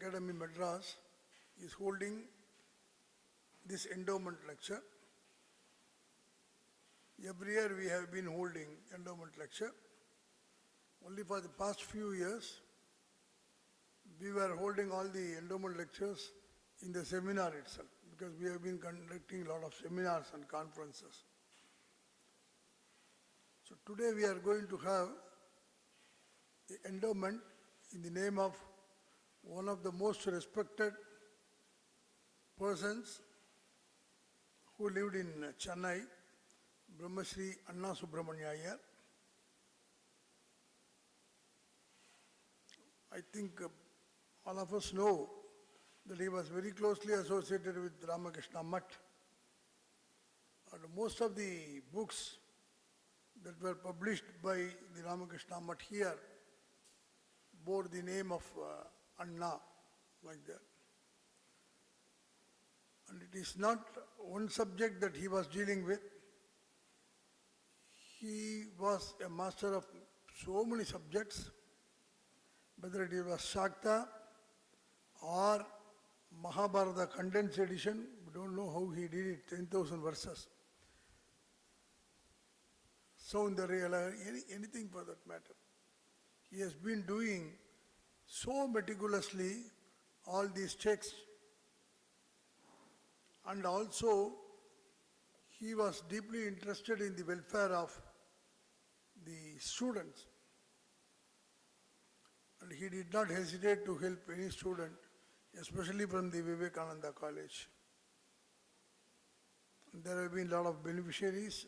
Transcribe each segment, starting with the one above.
Academy Madras is holding this endowment lecture. Every year we have been holding endowment lecture. Only for the past few years, we were holding all the endowment lectures in the seminar itself, because we have been conducting a lot of seminars and conferences. So today we are going to have the endowment in the name of one of the most respected persons who lived in Chennai, BRAHMASRI Anna Subramanya IYER. I think all of us know that he was very closely associated with Ramakrishna Mutt. And most of the books that were published by the Ramakrishna Mutt here bore the name of Anna, like that. And it is not one subject that he was dealing with. He was a master of so many subjects, whether it was Shakta or Mahabharata condensed edition. We don't know how he did it, 10,000 verses. Soundarya, anything for that matter. He has been doing so meticulously all these checks, and also he was deeply interested in the welfare of the students, and he did not hesitate to help any student, especially from the Vivekananda College. And there have been a lot of beneficiaries,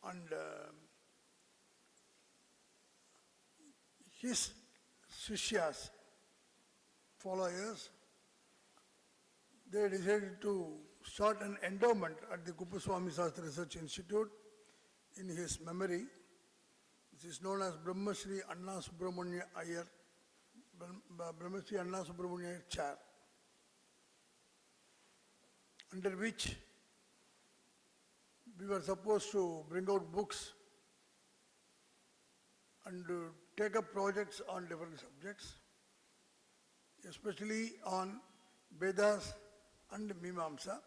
and his Shishyas, followers, they decided to start an endowment at the Kuppuswami Sastri Research Institute in his memory. This is known as BRAHMASRI Anna Subramanya IYER, BRAHMASRI Anna Subramanya IYER Chair, under which we were supposed to bring out books and take up projects on different subjects, especially on Vedas and Mimamsa.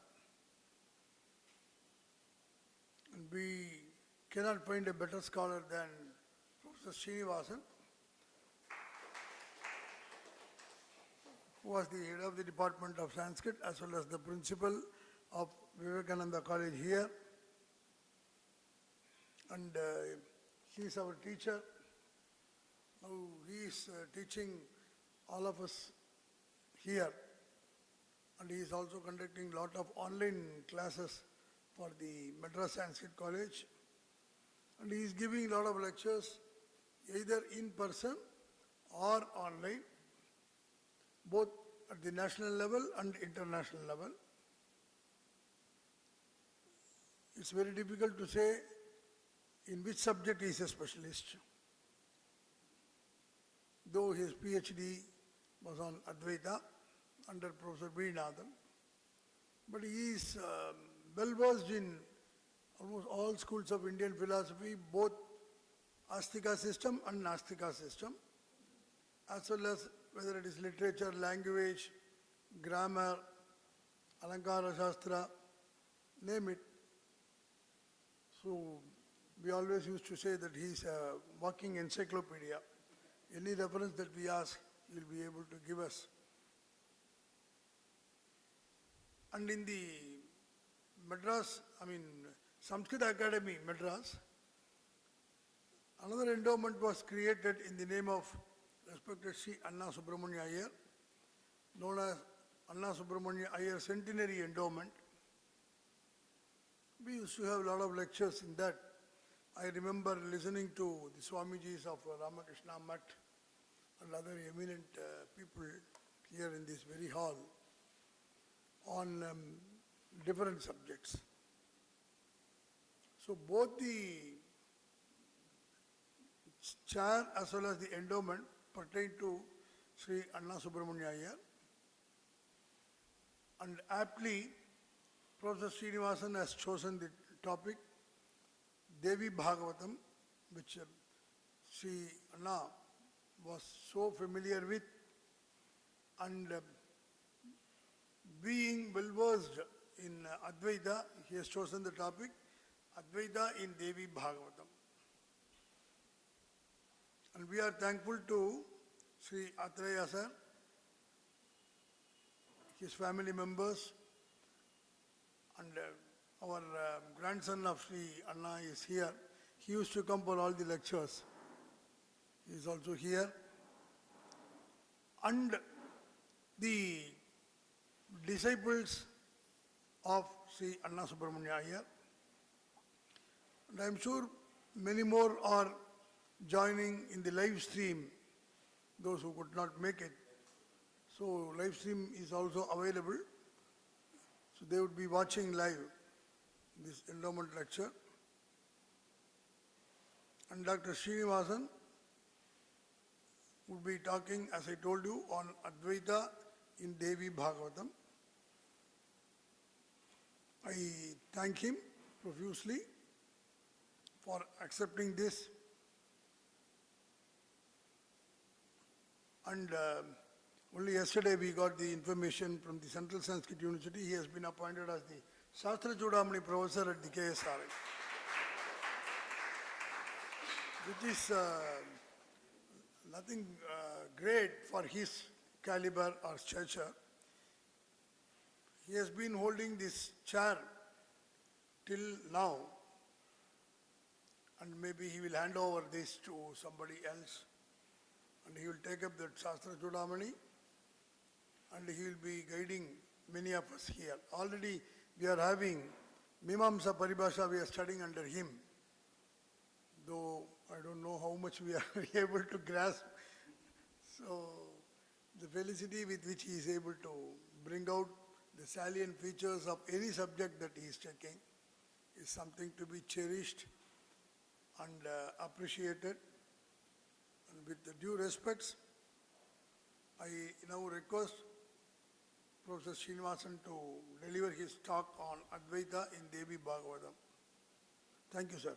And we cannot find a better scholar than Professor SRINIVASAN, who was the head of the Department of Sanskrit as well as the principal of Vivekananda College here. And he is our teacher. Now he is teaching all of us here, and he is also conducting a lot of online classes for the MADRAS Sanskrit College, and he is giving a lot of lectures either in person or online, both at the national level and international level. It's very difficult to say in which subject he is a specialist, though his PhD was on Advaita under Professor Vivekananda, but he is well versed in almost all schools of Indian philosophy, both Astika system and Nastika system, as well as whether it is literature, language, grammar, Alankara Shastra, name it. So we always used to say that he is a walking encyclopedia. Any reference that we ask, he will be able to give us. And in the Madras, Sanskrit Academy Madras, another endowment was created in the name of respected Sri Anna Subramanya IYER, known as Anna Subramanya IYER Centenary Endowment. We used to have a lot of lectures in that. I remember listening to the Swamijis of Ramakrishna Mutt and other eminent people here in this very hall on different subjects. So both the chair as well as the endowment pertain to Sri Anna Subramanya IYER, and aptly Professor Srinivasan has chosen the topic DEVI BHAGAVATAM, which Sri Anna was so familiar with, and being well versed in Advaita, he has chosen the topic Advaita in Devi Bhagavatam. And we are thankful to Sri Atreya sir, his family members, and our grandson of Sri Anna is here. He used to come for all the lectures. He is also here. And the disciples of Sri Anna Subramanya here. And I am sure many more are joining in the live stream, those who could not make it. So live stream is also available. So they would be watching live this endowment lecture. And Dr. SRINIVASAN would be talking, as I told you, on Advaita in Devi Bhagavatam. I thank him profusely for accepting this. And only yesterday we got the information from the Central Sanskrit University. He has been appointed as the Sastri professor at the KSRI, which is nothing great for his caliber or stature. He has been holding this chair till now, and maybe he will hand over this to somebody else, and he will take up that Shastra Chudamani, and he will be guiding many of us here. Already we are having Mimamsa Paribhasha, we are studying under him, though I don't know how much we are able to grasp. So the felicity with which he is able to bring out the salient features of any subject that he is taking is something to be cherished and appreciated. And with the due respects, I now request Professor SRINIVASAN to deliver his talk on Advaita in Devi Bhagavatam. Thank you, sir.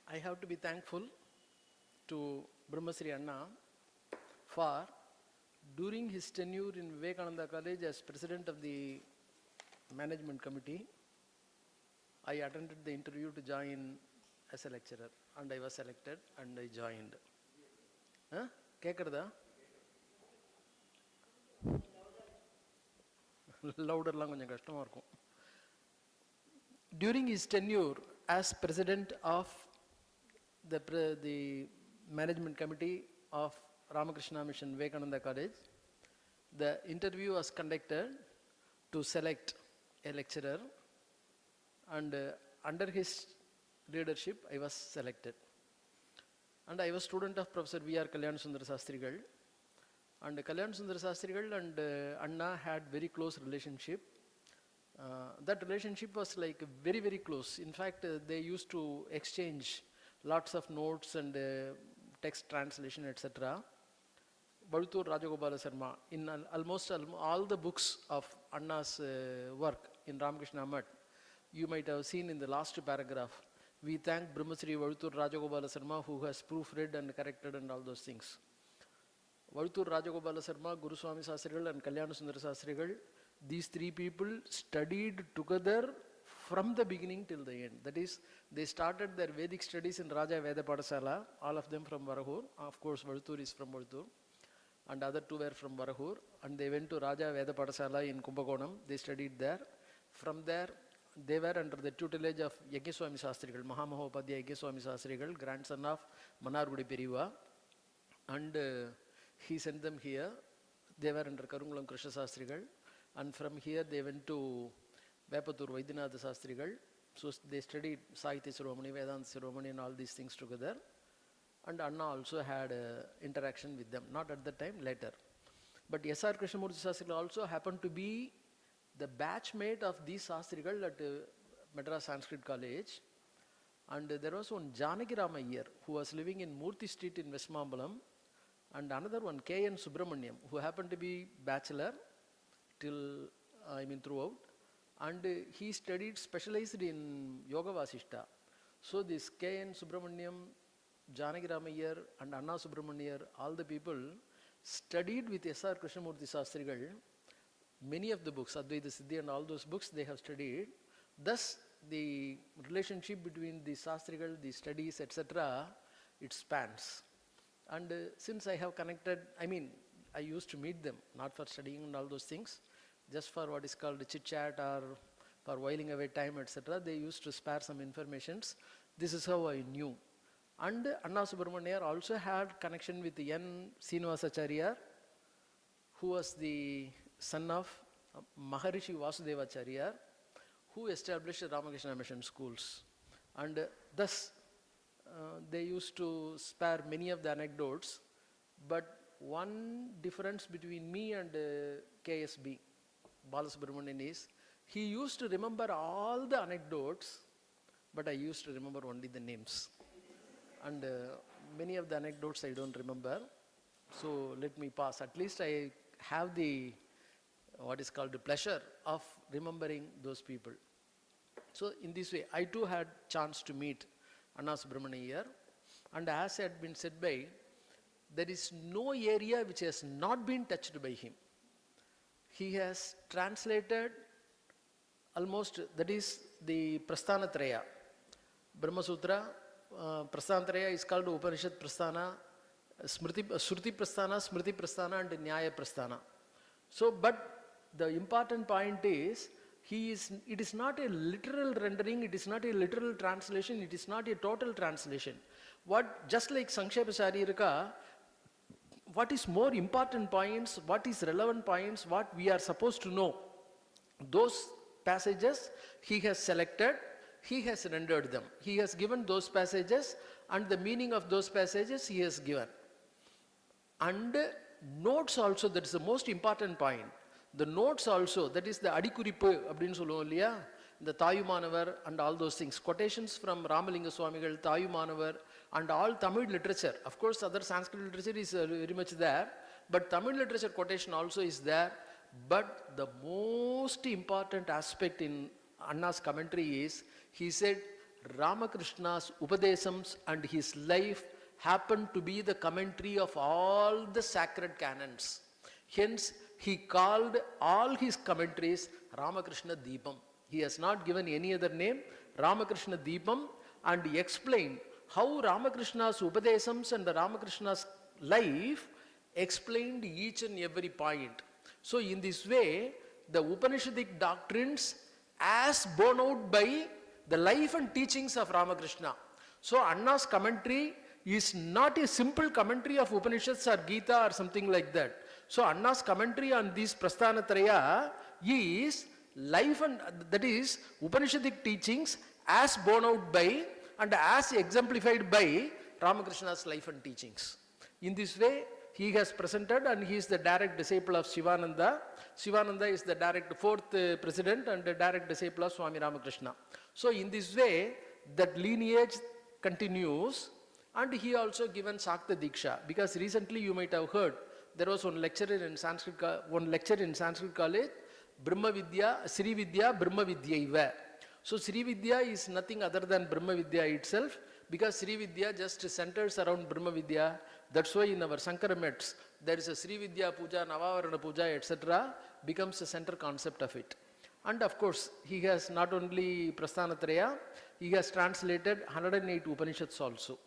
I have to be thankful to BRAHMASRI Anna for, during his tenure in Vivekananda College as president of the management committee, I attended the interview to join as a lecturer, and I was selected and I joined. Kekkradha? Louder lang konjam kashtam irukum. During his tenure as president of the management committee of Ramakrishna Mission Vivekananda College, the interview was conducted to select a lecturer, and under his leadership I was selected. And I was student of Professor V.R. Kalyan Sundar Sastrigal, and Kalyan Sundar Sastrigal and Anna had very close relationship. That relationship was like very, very close. In fact, they used to exchange lots of notes and text translation, etc. Valuthur Rajagopala Sarma, in almost all the books of Anna's work in Ramakrishna Math, you might have seen in the last paragraph, we thank BRAHMASRI Valuthur Rajagopala Sarma, who has proofread and corrected and all those things. Valuthur Rajagopala Sarma, Guruswami Sastrigal and Kalyana Sundara Sastrigal, these three people studied together from the beginning till the end. That is, they started their Vedic studies in Raja Veda Padasala, all of them from Varahur. Of course, Valuthur is from Valuthur, and other two were from Varahur. And they went to Raja Veda Padasala in Kumbakonam. They studied there. From there, they were under the tutelage of Yajnaswami Sastrigal, Mahamahopadhyaya Yajnaswami Sastrigal, grandson of Manargudi Periva. And he sent them here. They were under Karungulam Krishna Sastrigal. And from here they went to Vapatur Vaidyanatha Sastrigal. So they studied Sahitya Shiromani, Vedanta Shiromani and all these things together. And Anna also had interaction with them, not at the time, later. But S.R. Krishnamurti Sastri also happened to be the batchmate of these Sastrigal at Madras Sanskrit College. And there was one Janakirama IYER who was living in Murthy Street in Westmambalam, and another one K.N. Subramanian who happened to be bachelor throughout, and he studied, specialized in Yoga Vasishta. So this K.N. Subramaniam, Janakirama IYER and Anna Subramanian, all the people studied with S.R. Krishnamurti Sastrigal. Many of the books, Advaita Siddhi and all those books they have studied. Thus, the relationship between the Sastrigal, the studies, etc., it spans. And since I have connected, I used to meet them, not for studying and all those things, just for what is called chit-chat or for whiling away time, etc. They used to spare some informations. This is how I knew. And Anna Subramanian also had connection with N. Srinivasacharya, who was the son of Maharishi Vasudevacharya, who established Ramakrishna Mission schools. And thus, they used to spare many of the anecdotes, but one difference between me and KSB, Balasubramanian, is he used to remember all the anecdotes, but I used to remember only the names. And many of the anecdotes I don't remember, so let me pass. At least I have the, what is called the pleasure of remembering those people. So in this way, I too had chance to meet Anna Subramanian here, and as had been said by, there is no area which has not been touched by him. He has translated almost, that is the Prasthanatraya. Brahma Sutra, Prasthanatraya is called Upanishad Prasthana, Shruti Prasthana, Smriti Prasthana and Nyaya Prasthana. So, but the important point is, it is not a literal rendering, it is not a literal translation, it is not a total translation. Just like Sankshepa Sharirika, what is more important points, what is relevant points, what we are supposed to know, those passages he has selected, he has rendered them. He has given those passages and the meaning of those passages he has given. And notes also, that is the most important point. The notes also, that is the Adikuripu, abdin solluvom illaya, the Tayumanavar and all those things. Quotations from Ramalinga Swamigal, Tayumanavar and all Tamil literature. Of course, other Sanskrit literature is very much there, but Tamil literature quotation also is there. But the most important aspect in Anna's commentary is, he said, Ramakrishna's Upadesams and his life happened to be the commentary of all the sacred canons. Hence, he called all his commentaries Ramakrishna Deepam. He has not given any other name, Ramakrishna Deepam, and he explained how Ramakrishna's Upadesams and Ramakrishna's life explained each and every point. So in this way, the Upanishadic doctrines as borne out by the life and teachings of Ramakrishna. So Anna's commentary is not a simple commentary of Upanishads or Gita or something like that. So Anna's commentary on this Prasthanatraya is life, and that is Upanishadic teachings as borne out by and as exemplified by Ramakrishna's life and teachings. In this way, he has presented, and he is the direct disciple of Shivananda. Shivananda is the fourth president and the direct disciple of Swami Ramakrishna. So in this way, that lineage continues, and he also given Shakta Diksha, because recently you might have heard, there was one lecture in Sanskrit college, Brahma Vidya, Sri Vidya, Brahma Vidyaiva. So Sri Vidya is nothing other than Brahma Vidya itself, because Sri Vidya just centers around Brahma Vidya. That's why in our Sankara Mets, there is a Sri Vidya Puja, Navavarana Puja, etc. becomes the center concept of it. And of course, he has not only Prasthanatraya, he has translated 108 Upanishads also.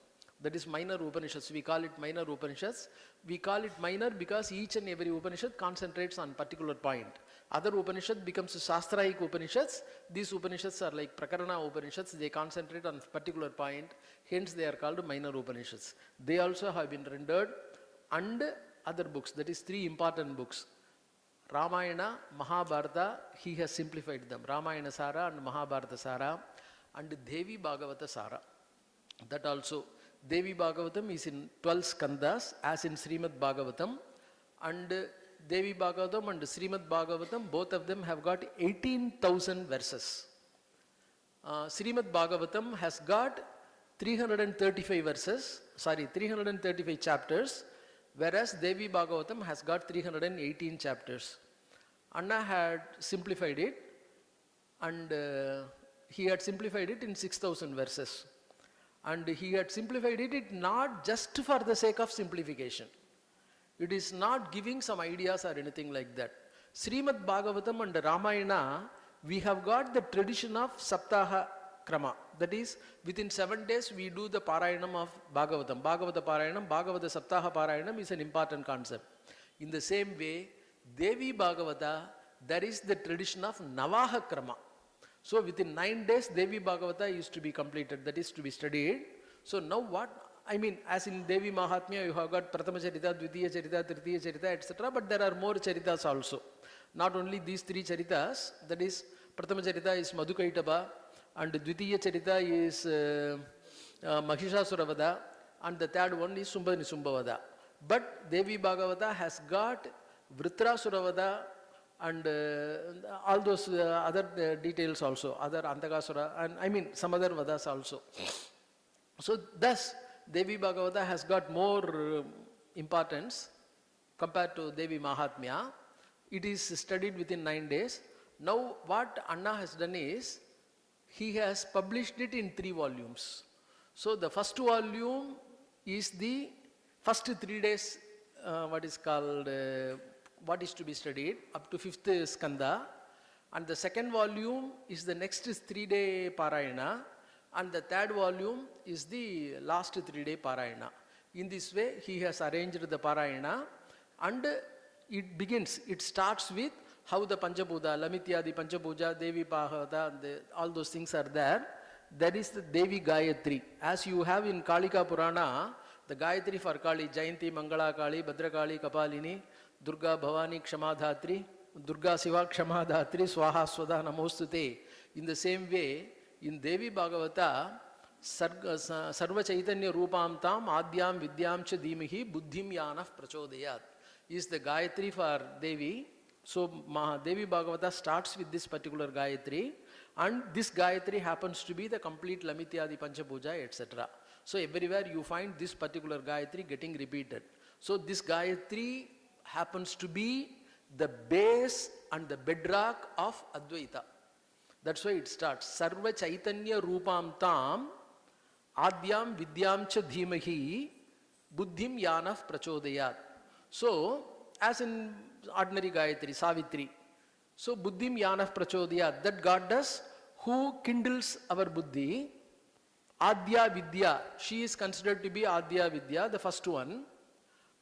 That is minor Upanishads. We call it minor Upanishads. We call it minor because each and every Upanishad concentrates on particular point. Other Upanishad becomes Shastraic Upanishads. These Upanishads are like Prakarana Upanishads. They concentrate on particular point. Hence they are called minor Upanishads. They also have been rendered, and other books. That is 3 important books. Ramayana, Mahabharata, he has simplified them. Ramayana Sara and Mahabharata Sara. and Devi Bhagavata Sara. That also, Devi Bhagavatam is in 12 skandhas as in Srimad Bhagavatam, and Devi Bhagavatam and Srimad Bhagavatam, both of them have got 18,000 verses. Srimad Bhagavatam has got 335 chapters, whereas Devi Bhagavatam has got 318 chapters. Anna had simplified it, and he had simplified it in 6,000 verses. And he had simplified it not just for the sake of simplification. It is not giving some ideas or anything like that. Srimad Bhagavatam and Ramayana, we have got the tradition of Saptaha Krama. That is, within 7 days we do the Parayanam of Bhagavatam. Bhagavata Parayanam, Bhagavata Saptaha Parayanam is an important concept. In the same way, Devi Bhagavata, there is the tradition of Navaha Krama. So within 9 days, Devi Bhagavata is to be completed, that is to be studied. So now what, I mean, as in Devi Mahatmya, you have got Prathama Charita, Dvitiya Charita, Tritiya Charita, etc. But there are more Charitas also. Not only these 3 Charitas, that is, Prathama Charita is Madhukaitaba, and Dvitiya Charita is Mahishasuravada, and the third one is Sumbhavada. But Devi Bhagavata has got Vritrasuravada, and all those other details also, other Antakasura, and I mean some other Vadas also. So thus, Devi Bhagavata has got more importance compared to Devi Mahatmya. It is studied within 9 days. Now what Anna has done is, he has published it in 3 volumes. So the first volume is the first 3 days, what is called, what is to be studied, up to 5th skandha, and the second volume is the next 3-day Parayana, and the third volume is the last 3-day Parayana. In this way, he has arranged the Parayana, and it starts with how the Panchapuja, Lamityadi Panchapuja, Devi Bhagavata, all those things are there. That is the Devi Gayatri. As you have in Kalika Purana, the Gayatri for Kali, Jayanti, Mangala Kali, Bhadrakali, Kapalini, Durga Bhavani Kshamadhatri, Durga Siva Kshamadhatri, Swaha Swada Namostute. In the same way, in Devi Bhagavata, Sarva Chaitanya Rupam Tam Adyam Vidyam Cha Dhimahi Buddhim Yanah Prachodayat is the Gayatri for Devi. So Devi Bhagavata starts with this particular Gayatri, and this Gayatri happens to be the complete Lamityadi Panchapuja, etc. So everywhere you find this particular Gayatri getting repeated. So this Gayatri happens to be the base and the bedrock of Advaita. That's why it starts. Sarva Chaitanya Rupam Tam Adyam Vidyam Cha Dhimahi Buddhim Yanah Prachodayat. So, as in ordinary Gayatri, Savitri. So, Buddhim Yanah Prachodayat, that goddess who kindles our Buddhi. Adya Vidya, she is considered to be Adya Vidya, the first one.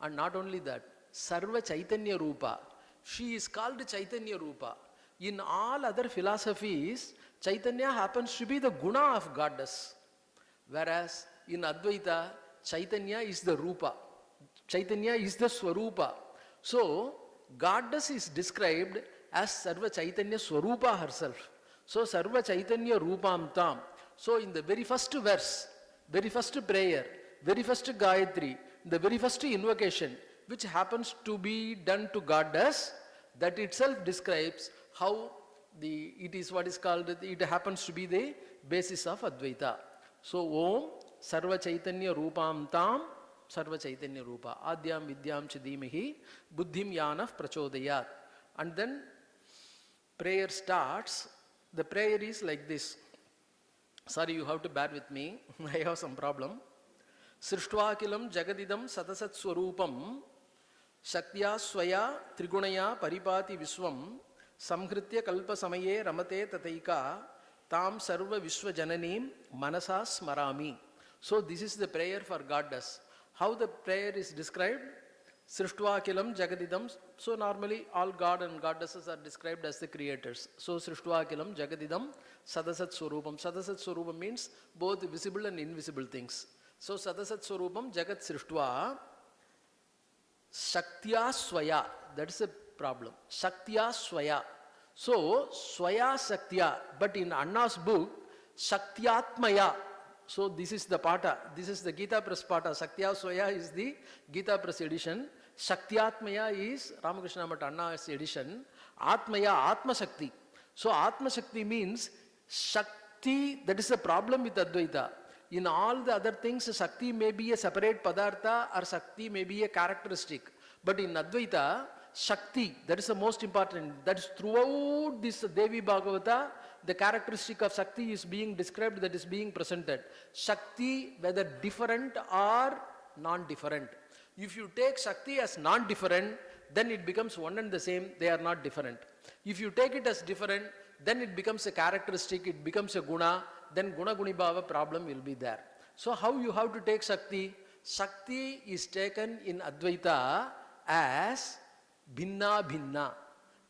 And not only that, Sarva Chaitanya Rupa, she is called Chaitanya Rupa. In all other philosophies, Chaitanya happens to be the guna of goddess. Whereas in Advaita, Chaitanya is the Rupa. Chaitanya is the Swarupa. So, goddess is described as Sarva Chaitanya Swarupa herself. So, Sarva Chaitanya Rupam Tam. So, in the very first verse, very first prayer, very first Gayatri, the very first invocation, which happens to be done to goddess, that itself describes how it is what is called, it happens to be the basis of Advaita. So, Om Sarva Chaitanya Rupam Tam Sarva Chaitanya Rupa Adyam Vidyam Cha Dhimahi Buddhim Yanah Prachodayat. And then prayer starts. The prayer is like this. Sorry, you have to bear with me. I have some problem. Srishtvakilam Jagadidam Satasat Swarupam Shaktya Swaya Trigunaya Paripati Viswam Samhritya Kalpa Samaye Ramate Tataika Tam Sarva Vishwa Jananim Manasa Smarami. So this is the prayer for goddess. How the prayer is described? Srishtvakilam Jagadidam. So normally all god and goddesses are described as the creators. So Srishtvakilam Jagadidam Sadasat Swarupam. Sadasat Swarupam means both visible and invisible things. So Sadasat Swarupam Jagat Srishtva Shaktya Swaya. That is a problem. Shaktya Swaya. So Swaya Shaktya. But in Anna's book, Shaktyatmaya. So this is the Pata, this is the Gita Press Pata. Saktya Swaya is the Gita Press edition. Shaktyatmaya is Ramakrishna Math Anna's edition. Atmaya, Atma Shakti. So Atma Shakti means Shakti, that is the problem with Advaita. In all the other things, Shakti may be a separate Padartha or Shakti may be a characteristic. But in Advaita, Shakti, that is the most important. That is throughout this Devi Bhagavata, the characteristic of Shakti is being described, that is being presented. Shakti, whether different or non-different. If you take Shakti as non-different, then it becomes one and the same, they are not different. If you take it as different, then it becomes a characteristic, it becomes a guna, then guna gunibhava problem will be there. So how you have to take Shakti? Shakti is taken in Advaita as bhinna bhinna.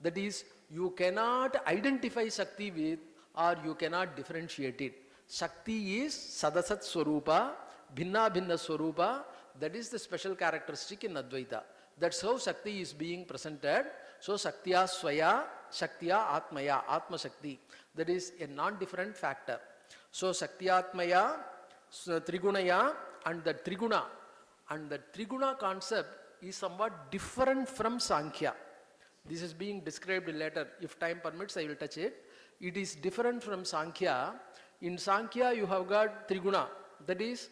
That is, you cannot identify Shakti with or you cannot differentiate it. Shakti is sadasat swarupa, bhinna bhinna swarupa. That is the special characteristic in Advaita. That's how Shakti is being presented. So Shaktya Swaya, Shaktya Atmaya, Atma Shakti. That is a non-different factor. So Shaktya-atmaya, Trigunaya, and the Triguna. And the Triguna concept is somewhat different from Sankhya. This is being described later. If time permits, I will touch it. It is different from Sankhya. In Sankhya, you have got Triguna. That is,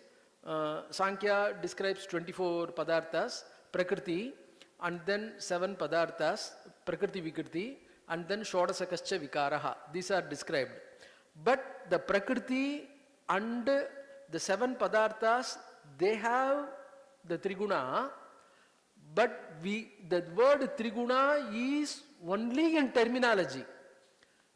Sankhya describes 24 padarthas, Prakriti, and then 7 padarthas, Prakriti Vikriti, and then Shodasakascha Vikaraha. These are described. But the Prakriti and the 7 padarthas, they have the Triguna, but the word Triguna is only in terminology.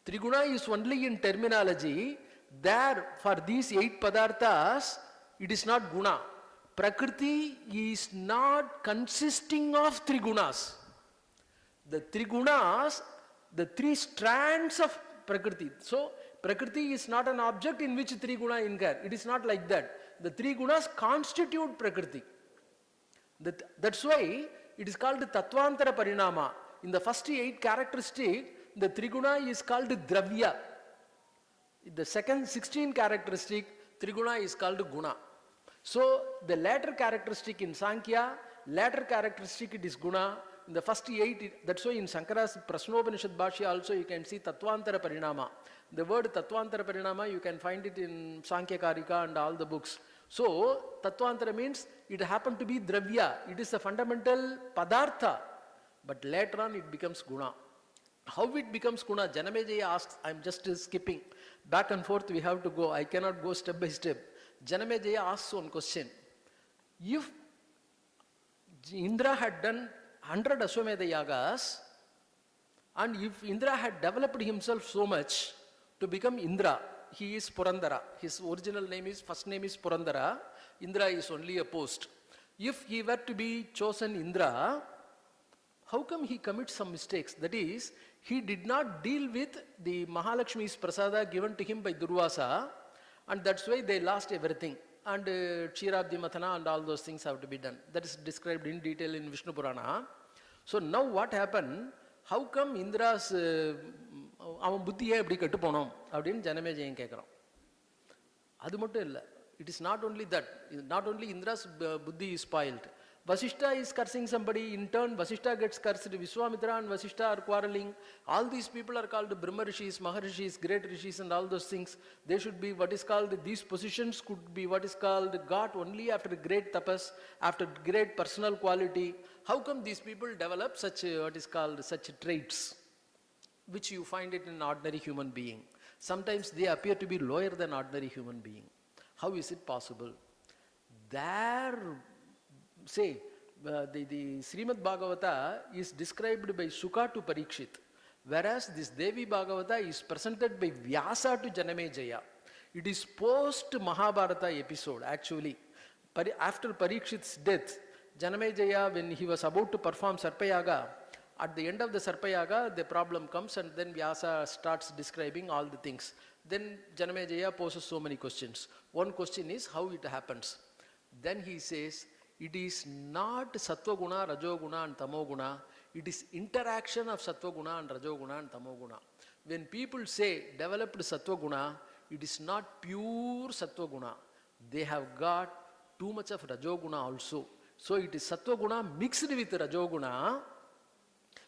Triguna is only in terminology. There, for these 8 padarthas, it is not guna. Prakriti is not consisting of Trigunas. The Trigunas, the 3 strands of Prakriti. So, Prakriti is not an object in which 3 guna incur. It is not like that. The 3 gunas constitute Prakriti. That's why it is called Tattvantara Parinama. In the first 8 characteristics, the Triguna is called Dravya. The second 16 characteristic, Triguna is called Guna. So, the latter characteristic in Sankhya, latter characteristic it is Guna. In the first 8, that's why in Shankara's Prasnopanishad Bhashya also you can see Tattvantara Parinama. The word Tattvantara Parinama, you can find it in Sankhya Karika and all the books. So, Tattvantara means it happened to be Dravya. It is a fundamental Padartha. But later on it becomes Guna. How it becomes Guna? Janamejaya asks, I'm just skipping. Back and forth we have to go. I cannot go step by step. Janamejaya asks one question. If Indra had done 100 Ashwamedha Yagas, and if Indra had developed himself so much to become Indra, he is Purandara. His original name is, first name is Purandara. Indra is only a post. If he were to be chosen Indra, how come he commits some mistakes? That is, he did not deal with the Mahalakshmi's prasada given to him by Durvasa, and that's why they lost everything. And Kshirabdi Mathana and all those things have to be done. That is described in detail in Vishnu Purana. So now what happened? How come Indra's avan buddhiye eppadi kettu ponom appdin Janamejayam kekran. Adu mattum illa. It is not only that. Not only Indra's buddhi is spoiled. Vasishta is cursing somebody. In turn, Vasishta gets cursed. Vishwamitra and Vasishta are quarreling. All these people are called Brahma Rishis, Maharishis, great Rishis and all those things. They should be what is called, these positions could be what is called got only after great tapas, after great personal quality. How come these people develop such what is called such traits, which you find it in an ordinary human being? Sometimes they appear to be lower than ordinary human being. How is it possible? There, say, the Srimad Bhagavata is described by Shuka to Parikshit, whereas this Devi Bhagavata is presented by Vyasa to Janamejaya. It is post Mahabharata episode actually. After Parikshit's death, Janamejaya, when he was about to perform Sarpayaga, at the end of the Sarpayaga, the problem comes and then Vyasa starts describing all the things. Then Janamejaya poses so many questions. One question is how it happens. Then he says, it is not Sattva Guna, Rajo Guna and Tamo Guna. It is interaction of Sattva Guna and Rajo Guna and Tamo Guna. When people say developed Sattva Guna, it is not pure sattva guna. They have got too much of rajoguna also. So it is sattva guna mixed with rajoguna.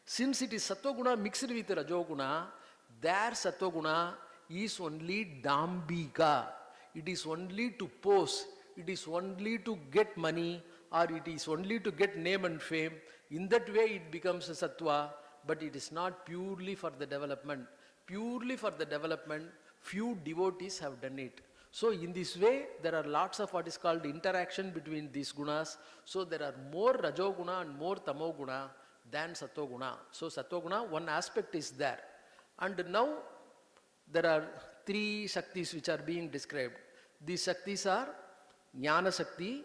Since it is sattva guna mixed with rajoguna, their sattva guna is only dambika. It is only to pose. It is only to get money, or it is only to get name and fame. In that way it becomes a sattva, but it is not purely for the development. Purely for the development, few devotees have done it. So in this way, there are lots of what is called interaction between these gunas. So there are more rajoguna and more tamoguna than sattoguna. So sattoguna, one aspect is there. And now there are three Shaktis which are being described. These Shaktis are Jnana Shakti,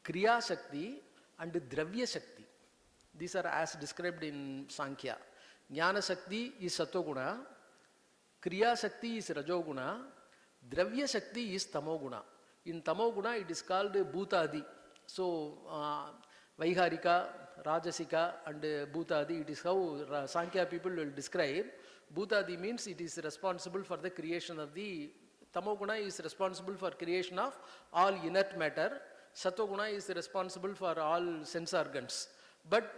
Kriya Shakti and Dravya Shakti. These are as described in Sankhya. Jnana Shakti is Sattoguna, Kriya Shakti is Rajoguna, Dravya Shakti is Tamoguna. In Tamoguna it is called Bhutadi. So Vaiharika, Rajasika and Bhutadi, it is how Sankhya people will describe. Bhutadi means it is responsible for the creation of the, Tamoguna is responsible for creation of all inert matter, Sattoguna is responsible for all sense organs. But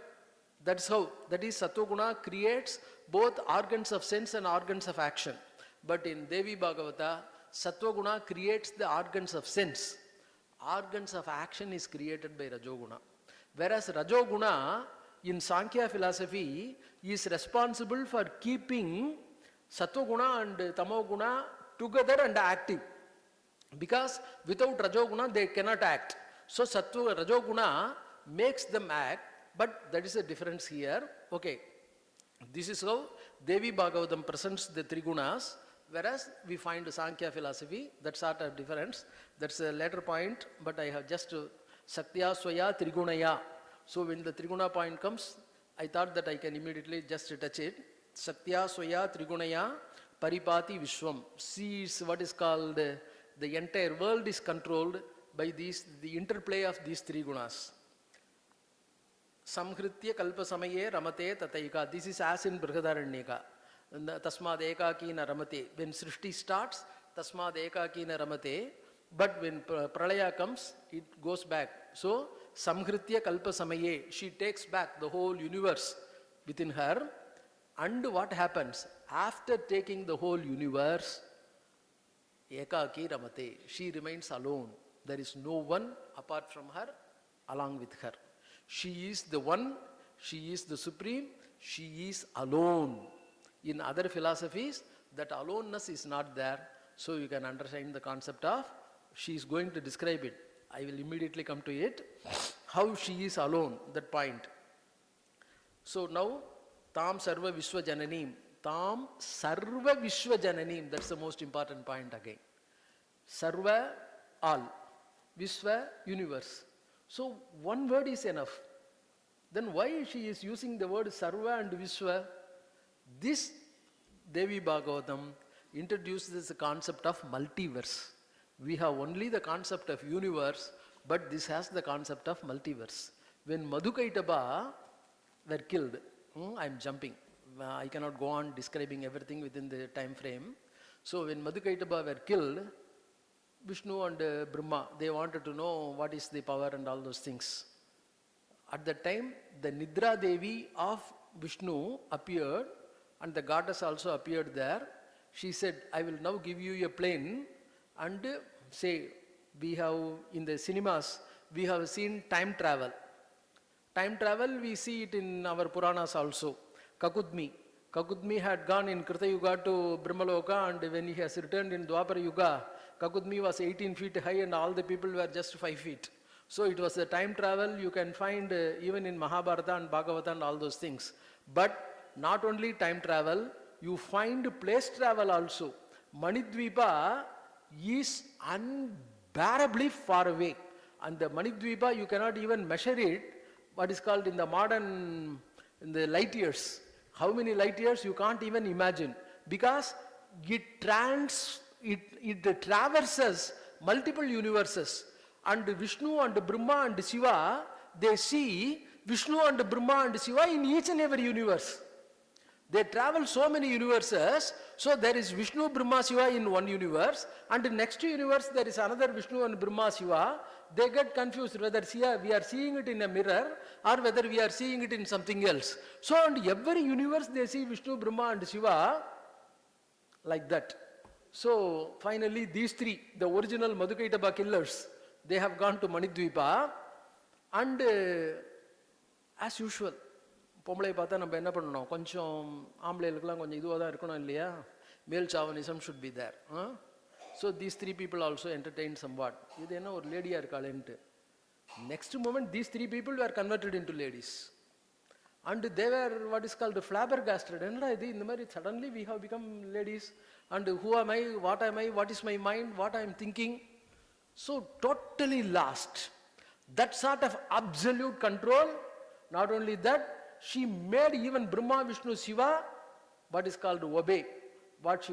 that's how, that is Sattoguna creates both organs of sense and organs of action. But in Devi Bhagavata, Sattoguna creates the organs of sense. Organs of action is created by Rajoguna. Whereas Rajoguna in Sankhya philosophy is responsible for keeping Sattoguna and Tamoguna together and active. Because without Rajoguna they cannot act. So Rajoguna makes them act, but that is a difference here. Okay, this is how Devi Bhagavatam presents the Trigunas, whereas we find Sankhya philosophy, that sort of difference. That's a later point, but I have just Saktya Swaya Trigunaya. So when the Triguna point comes, I thought that I can immediately just touch it. Saktya Swaya Trigunaya Paripati Vishwam. See, is what is called, the entire world is controlled by these, the interplay of these three gunas. Samhritya kalpa samaye ramate tataika. This is as in Brihadaranyaka. Tasmad ekakina ramate. When Srishti starts, Tasmad ekakina ramate. But when Pralaya comes, it goes back. So, Samhritya kalpa samaye. She takes back the whole universe within her. And what happens? After taking the whole universe, ekaki ramate. She remains alone. There is no one apart from her, along with her. She is the one, she is the supreme, she is alone. In other philosophies, that aloneness is not there. So you can understand the concept of, she is going to describe it. I will immediately come to it. How she is alone, that point. So now, Tam Sarva Vishwa Jananim. Tam Sarva Vishwa Jananim. That's the most important point again. Sarva, all. Vishwa, universe. So one word is enough. Then why she is using the word Sarva and Vishwa? This Devi Bhagavatam introduces the concept of multiverse. We have only the concept of universe, but this has the concept of multiverse. When Madhukaitaba were killed, I am jumping. I cannot go on describing everything within the time frame. So when Madhukaitaba were killed, Vishnu and Brahma, they wanted to know what is the power and all those things. At that time, the Nidra Devi of Vishnu appeared and the goddess also appeared there. She said, I will now give you a plane and say, we have in the cinemas, we have seen time travel. Time travel, we see it in our Puranas also. Kakudmi. Kakudmi had gone in Krita Yuga to Brahmaloka, and when he has returned in Dwapara Yuga, Kakudmi was 18 feet high and all the people were just 5 feet. So it was a time travel you can find even in Mahabharata and Bhagavata and all those things. But not only time travel, you find place travel also. Manidvipa is unbearably far away. And the Manidvipa, you cannot even measure it, what is called in the modern, in the light years. How many light years you can't even imagine. Because it traverses multiple universes. And Vishnu and Brahma and Shiva, they see Vishnu and Brahma and Shiva in each and every universe. They travel so many universes, so there is Vishnu, Brahma, Shiva in one universe, and in next universe there is another Vishnu and Brahma, Shiva. They get confused whether we are seeing it in a mirror or whether we are seeing it in something else. So in every universe they see Vishnu, Brahma and Shiva like that. So finally these three, the original Madhukaitaba killers, they have gone to Manidvipa, and as usual, பொம்பளை பார்த்தா நம்ம என்ன பண்ணணும், கொஞ்சம் ஆம்பளைகளுக்கெல்லாம் கொஞ்சம் இதுவாக தான் இருக்கணும் இல்லையா, மேல் chauvinism should be there. So these three people also entertained somewhat. இது என்ன ஒரு லேடியாக இருக்காளேன்ட்டு. Next moment these three people were converted into ladies. And they were what is called flabbergasted. என்னடா இது இந்த மாதிரி suddenly we have become ladies, and who am I, what is my mind, what I am thinking. So totally lost. That sort of absolute control. Not only that, she made even Brahma, Vishnu, Shiva, what is called obey what she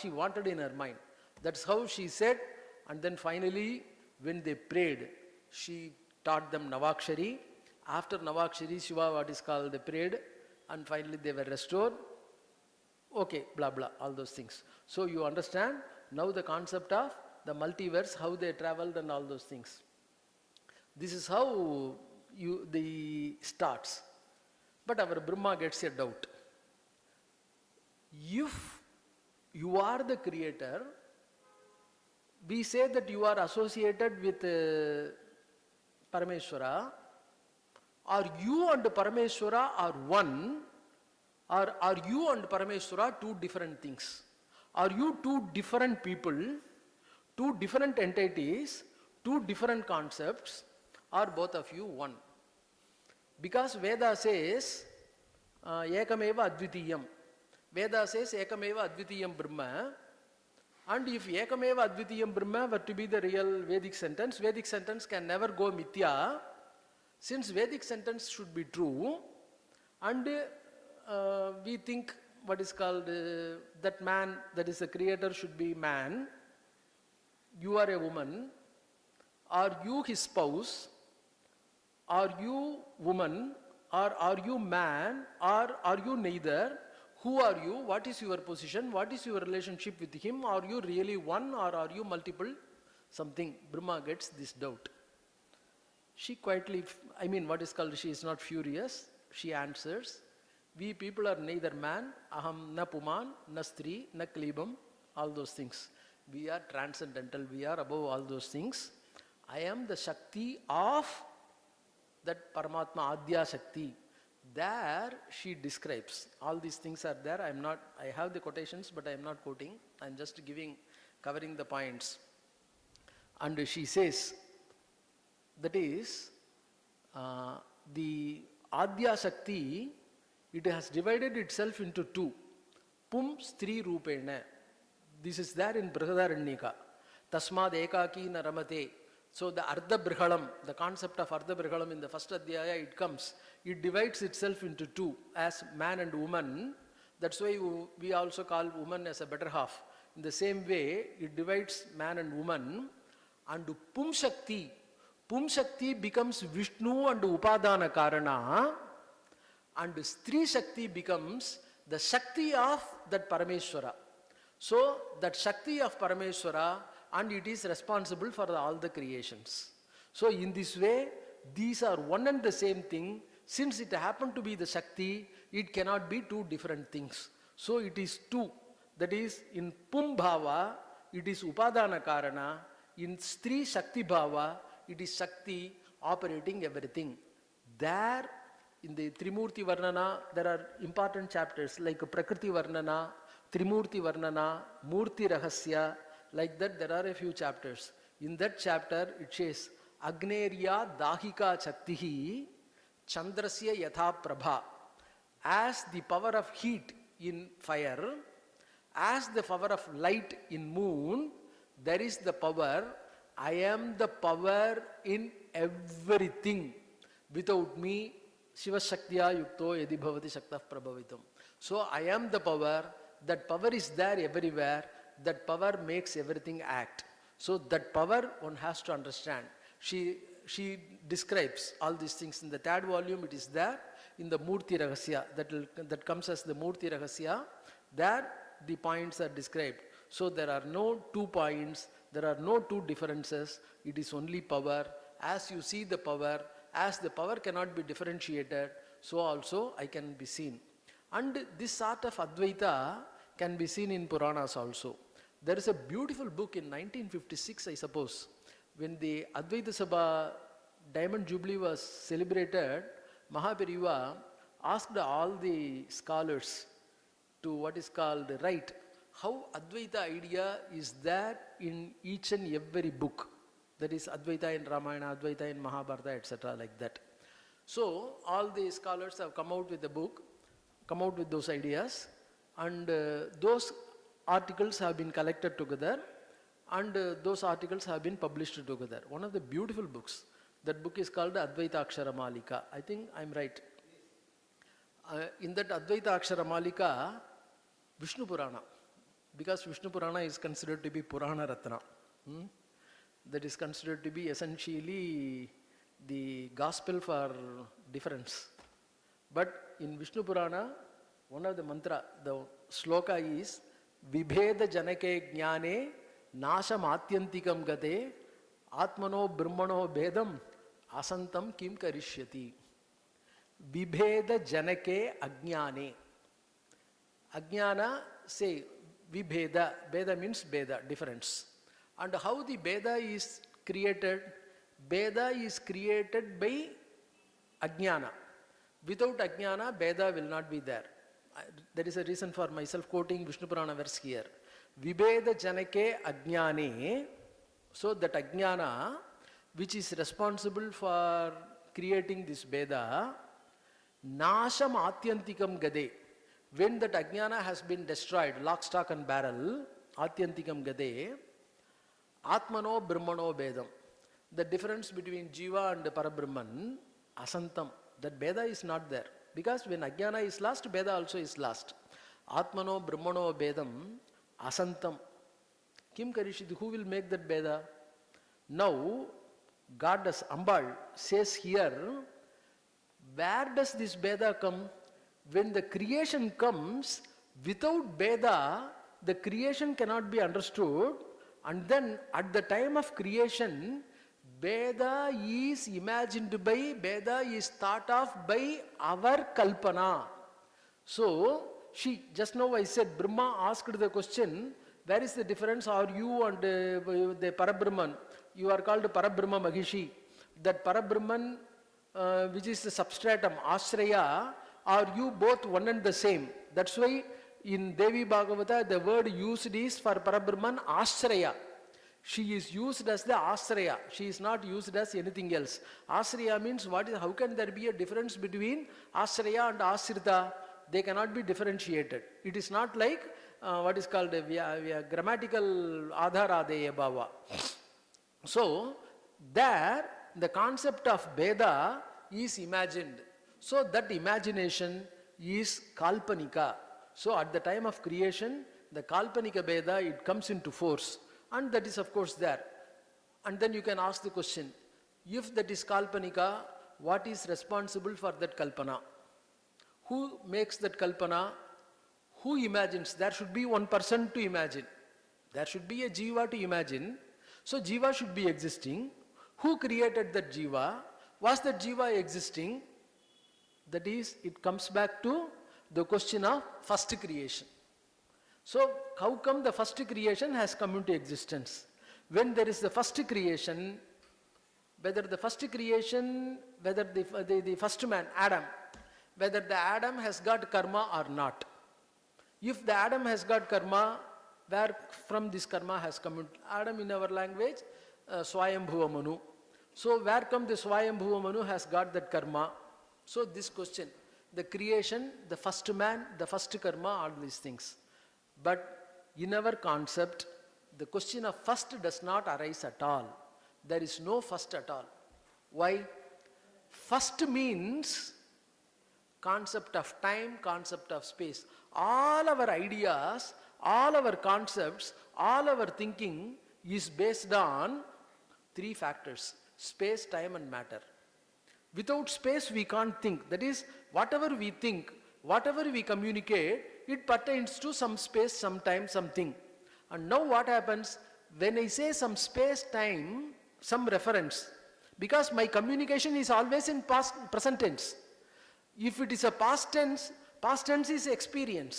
wanted in her mind. That's how she said. And then finally, when they prayed, she taught them Navakshari. After Navakshari, Shiva, what is called, they prayed, and finally they were restored. Okay, blah blah, all those things. So you understand now the concept of the multiverse, how they traveled and all those things. This is how the starts. But our Brahma gets a doubt. If you are the creator, we say that you are associated with Parameshwara, or you and Parameshwara are one, or are you and Parameshwara two different things? Are you two different people, two different entities, two different concepts, or both of you one? Because Veda says, Ekameva Advitiyam. Veda says, Ekameva Advitiyam Brahma. And if Ekameva Advitiyam Brahma were to be the real Vedic sentence can never go mithya. Since Vedic sentence should be true, and we think what is called that man, that is the creator, should be man. You are a woman. Are you his spouse? Are you woman, or are you man, or are you neither? Who are you? What is your position? What is your relationship with him? Are you really one, or are you multiple? Something. Brahma gets this doubt. She quietly, what is called, she is not furious. She answers, we people are neither man, aham na puman, na stri, na klibam, all those things. We are transcendental, we are above all those things. I am the Shakti of that Paramatma, Adya Shakti. There she describes, all these things are there. I have the quotations, but I am not quoting. I am just covering the points. And she says, that is, the Adya Shakti, it has divided itself into two. Pum Stri Rupena. This is there in Brihadaranyaka. Tasmad Ekaki na Ramate. So the Ardha Brihalam, the concept of Ardha Brihalam in the first Adhyaya, it divides itself into two, as man and woman. That's why we also call woman as a better half. In the same way, it divides man and woman. And Pum Shakti becomes Vishnu and Upadana Karana, and Stri Shakti becomes the Shakti of that Parameshwara. So that Shakti of Parameshwara, and it is responsible for all the creations. So in this way, these are one and the same thing. Since it happened to be the Shakti, it cannot be two different things. So it is two. That is, in Pum Bhava, it is Upadana Karana. In Stri Shakti Bhava, it is Shakti operating everything. There, in the Trimurti Varnana, there are important chapters like Prakriti Varnana, Trimurti Varnana, Murti Rahasya. Like that, there are a few chapters. In that chapter, it says, Agnerya Dahika Shaktihi Chandrasya Yatha Prabha. As the power of heat in fire, as the power of light in moon, there is the power. I am the power in everything. Without me, Shiva Shaktya Yukto Yadi Bhavati Shaktah Prabhavitam. So I am the power. That power is there everywhere. That power makes everything act. So that power one has to understand. She describes all these things in the third volume. It is there. in the Murti Rahasya, that comes as the Murti Rahasya, there the points are described. So there are no 2 points, there are no 2 differences, it is only power. As you see the power, as the power cannot be differentiated, so also I can be seen. And this sort of Advaita can be seen in Puranas also. There is a beautiful book in 1956, I suppose, when the Advaita Sabha Diamond Jubilee was celebrated. Mahaperiva asked all the scholars to what is called write how Advaita idea is there in each and every book. That is Advaita in Ramayana, Advaita in Mahabharata, etc. like that. So all the scholars have come out with a book, come out with those ideas, and those articles have been collected together, and those articles have been published together. One of the beautiful books. That book is called Advaita Akshara Malika. I think I'm right. In that Advaita Akshara Malika, Vishnu Purana, because Vishnu Purana is considered to be Purana Ratna. That is considered to be essentially the gospel for difference. But in Vishnu Purana, one of the mantra, the sloka is Vibheda Janake Jnane Nasham Atyantikam Gate Atmano Brahmano Bedam Asantam Kim Karishyati. Vibheda Janake Ajnane. Ajnana, say Vibheda. Beda means Beda, difference. And how the Beda is created? Beda is created by Ajnana. Without Ajnana, Beda will not be there. There is a reason for myself quoting Vishnu Purana verse here. Vibheda Janake Ajnane. So that Ajnana, which is responsible for creating this Beda, Nasham Atyantikam Gade. When that Ajnana has been destroyed, lock, stock and barrel, Atyantikam Gade, Atmano Brahmano Bedam. The difference between Jiva and Parabrahman, Asantam. That Beda is not there. Because when Ajnana is lost, Beda also is lost. Atmano Brahmano Bedam, Asantam. Kim Karishiti, who will make that Beda? Now, Goddess Ambal says here, where does this Beda come? When the creation comes, without Beda, the creation cannot be understood. And then at the time of creation, Beda is imagined by, Beda is thought of by our Kalpana. So, just now I said, Brahma asked the question, where is the difference? Are you and the Parabrahman? You are called Parabrahma Mahishi. That Parabrahman, which is the substratum, Ashraya, are you both one and the same? That's why in Devi Bhagavata, the word used is for Parabrahman, Ashraya. She is used as the Ashraya. She is not used as anything else. Ashraya means how can there be a difference between Ashraya and Ashrita? They cannot be differentiated. It is not like what is called a grammatical Adharadeya Bhava. So, there the concept of Beda is imagined. So, that imagination is Kalpanika. So, at the time of creation, the Kalpanika Beda, it comes into force. And that is of course there. And then you can ask the question, if that is Kalpanika, what is responsible for that Kalpana? Who makes that Kalpana? Who imagines? There should be one person to imagine. There should be a Jiva to imagine. So Jiva should be existing. Who created that Jiva? Was that Jiva existing? That is, it comes back to the question of first creation. So, how come the first creation has come into existence? When there is the first creation, whether the first man, Adam, whether the Adam has got karma or not. If the Adam has got karma, where from this karma has come into Adam in our language, Swayambhuva Manu. So, where come the Swayambhuva Manu has got that karma? So, this question, the creation, the first man, the first karma, all these things. But in our concept, the question of first does not arise at all. There is no first at all. Why? First means concept of time, concept of space. All our ideas, all our concepts, all our thinking is based on 3 factors: space, time and matter. Without space, we can't think. That is, whatever we think, whatever we communicate, it pertains to some space, some time, something. And now what happens, when I say some space, time, some reference, because my communication is always in present tense. If it is a past tense is experience,